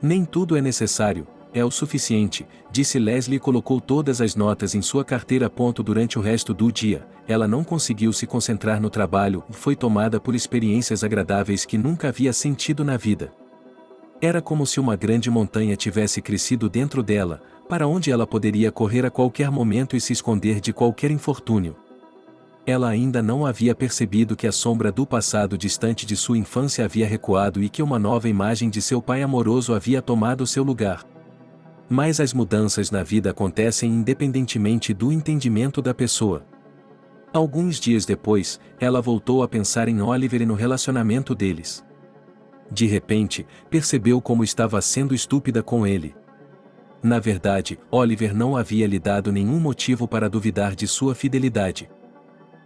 Nem tudo é necessário, é o suficiente, disse Leslie e colocou todas as notas em sua carteira. Durante o resto do dia, ela não conseguiu se concentrar no trabalho e foi tomada por experiências agradáveis que nunca havia sentido na vida. Era como se uma grande montanha tivesse crescido dentro dela, para onde ela poderia correr a qualquer momento e se esconder de qualquer infortúnio. Ela ainda não havia percebido que a sombra do passado distante de sua infância havia recuado e que uma nova imagem de seu pai amoroso havia tomado seu lugar. Mas as mudanças na vida acontecem independentemente do entendimento da pessoa. Alguns dias depois, ela voltou a pensar em Oliver e no relacionamento deles. De repente, percebeu como estava sendo estúpida com ele. Na verdade, Oliver não havia lhe dado nenhum motivo para duvidar de sua fidelidade.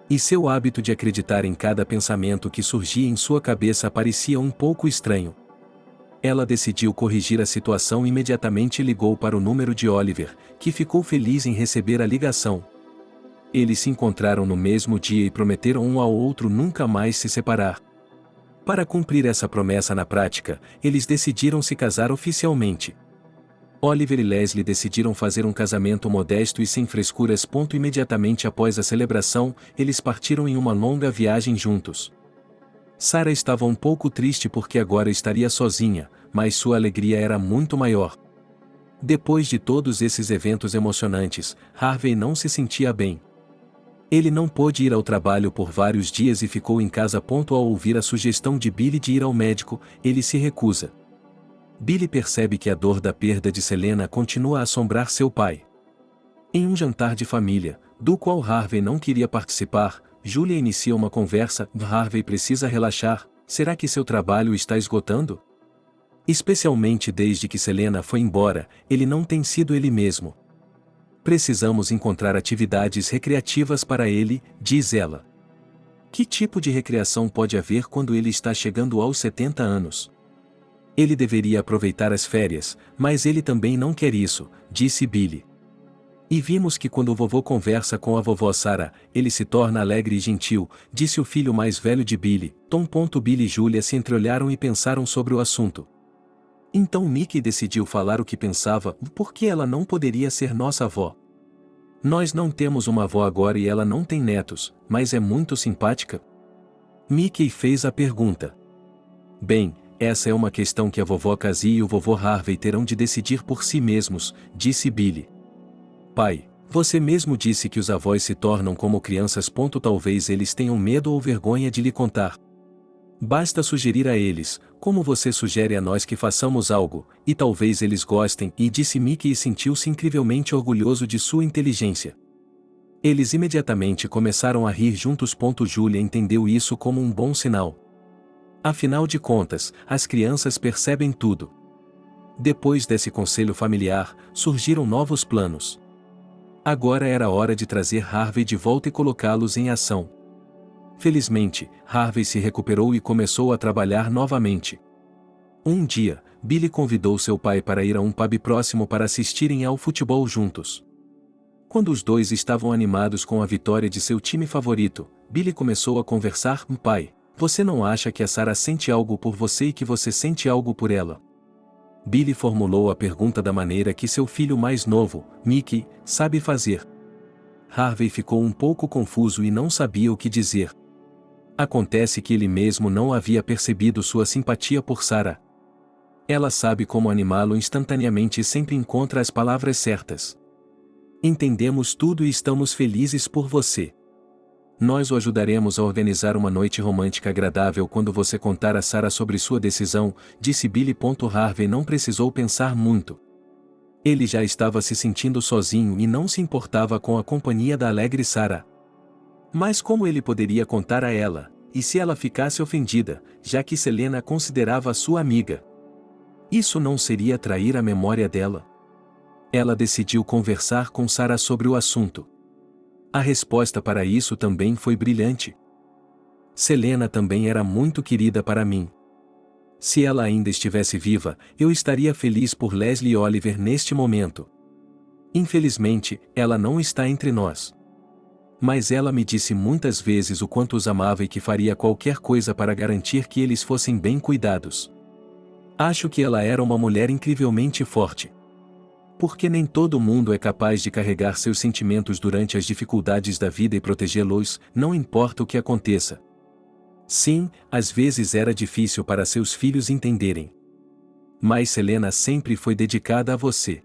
E seu hábito de acreditar em cada pensamento que surgia em sua cabeça parecia um pouco estranho. Ela decidiu corrigir a situação e imediatamente ligou para o número de Oliver, que ficou feliz em receber a ligação. Eles se encontraram no mesmo dia e prometeram um ao outro nunca mais se separar. Para cumprir essa promessa na prática, eles decidiram se casar oficialmente. Oliver e Leslie decidiram fazer um casamento modesto e sem frescuras. Imediatamente após a celebração, eles partiram em uma longa viagem juntos. Sarah estava um pouco triste porque agora estaria sozinha, mas sua alegria era muito maior. Depois de todos esses eventos emocionantes, Harvey não se sentia bem. Ele não pôde ir ao trabalho por vários dias e ficou em casa. Ao ouvir a sugestão de Billy de ir ao médico, ele se recusa. Billy percebe que a dor da perda de Selena continua a assombrar seu pai. Em um jantar de família, do qual Harvey não queria participar, Julia inicia uma conversa. Harvey precisa relaxar, será que seu trabalho está esgotando? Especialmente desde que Selena foi embora, ele não tem sido ele mesmo. Precisamos encontrar atividades recreativas para ele, diz ela. Que tipo de recreação pode haver quando ele está chegando aos 70 anos? Ele deveria aproveitar as férias, mas ele também não quer isso, disse Billy. E vimos que quando o vovô conversa com a vovó Sarah, ele se torna alegre e gentil, disse o filho mais velho de Billy. Tom. Billy e Julia se entreolharam e pensaram sobre o assunto. Então Mickey decidiu falar o que pensava. Por que ela não poderia ser nossa avó? Nós não temos uma avó agora e ela não tem netos, mas é muito simpática? Mickey fez a pergunta. Bem, essa é uma questão que a vovó Cassie e o vovô Harvey terão de decidir por si mesmos, disse Billy. Pai, você mesmo disse que os avós se tornam como crianças. Talvez eles tenham medo ou vergonha de lhe contar. Basta sugerir a eles, como você sugere a nós que façamos algo, e talvez eles gostem, e disse Mickey e sentiu-se incrivelmente orgulhoso de sua inteligência. Eles imediatamente começaram a rir juntos. Julia entendeu isso como um bom sinal. Afinal de contas, as crianças percebem tudo. Depois desse conselho familiar, surgiram novos planos. Agora era hora de trazer Harvey de volta e colocá-los em ação. Felizmente, Harvey se recuperou e começou a trabalhar novamente. Um dia, Billy convidou seu pai para ir a um pub próximo para assistirem ao futebol juntos. Quando os dois estavam animados com a vitória de seu time favorito, Billy começou a conversar. Pai, você não acha que a Sarah sente algo por você e que você sente algo por ela? Billy formulou a pergunta da maneira que seu filho mais novo, Mickey, sabe fazer. Harvey ficou um pouco confuso e não sabia o que dizer. Acontece que ele mesmo não havia percebido sua simpatia por Sarah. Ela sabe como animá-lo instantaneamente e sempre encontra as palavras certas. Entendemos tudo e estamos felizes por você. Nós o ajudaremos a organizar uma noite romântica agradável quando você contar a Sarah sobre sua decisão, disse Billy. Harvey não precisou pensar muito. Ele já estava se sentindo sozinho e não se importava com a companhia da alegre Sarah. Mas como ele poderia contar a ela, e se ela ficasse ofendida, já que Selena a considerava sua amiga? Isso não seria trair a memória dela? Ela decidiu conversar com Sarah sobre o assunto. A resposta para isso também foi brilhante. Selena também era muito querida para mim. Se ela ainda estivesse viva, eu estaria feliz por Leslie Oliver neste momento. Infelizmente, ela não está entre nós. Mas ela me disse muitas vezes o quanto os amava e que faria qualquer coisa para garantir que eles fossem bem cuidados. Acho que ela era uma mulher incrivelmente forte. Porque nem todo mundo é capaz de carregar seus sentimentos durante as dificuldades da vida e protegê-los, não importa o que aconteça. Sim, às vezes era difícil para seus filhos entenderem. Mas Selena sempre foi dedicada a você.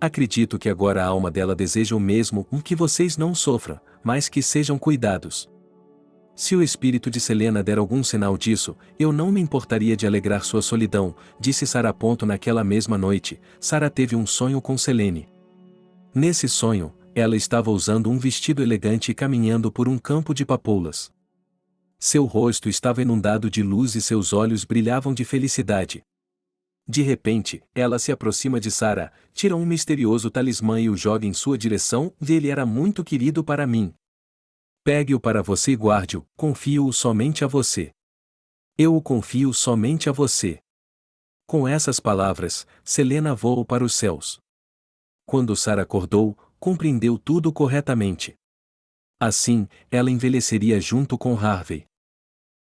Acredito que agora a alma dela deseja o mesmo, que vocês não sofram, mas que sejam cuidados. Se o espírito de Selena der algum sinal disso, eu não me importaria de alegrar sua solidão, disse Sarah. Naquela mesma noite, Sarah teve um sonho com Selene. Nesse sonho, ela estava usando um vestido elegante e caminhando por um campo de papoulas. Seu rosto estava inundado de luz e seus olhos brilhavam de felicidade. De repente, ela se aproxima de Sarah, tira um misterioso talismã e o joga em sua direção. Ele era muito querido para mim. Pegue-o para você e guarde-o, confio-o somente a você. Eu o confio somente a você. Com essas palavras, Selena voou para os céus. Quando Sarah acordou, compreendeu tudo corretamente. Assim, ela envelheceria junto com Harvey.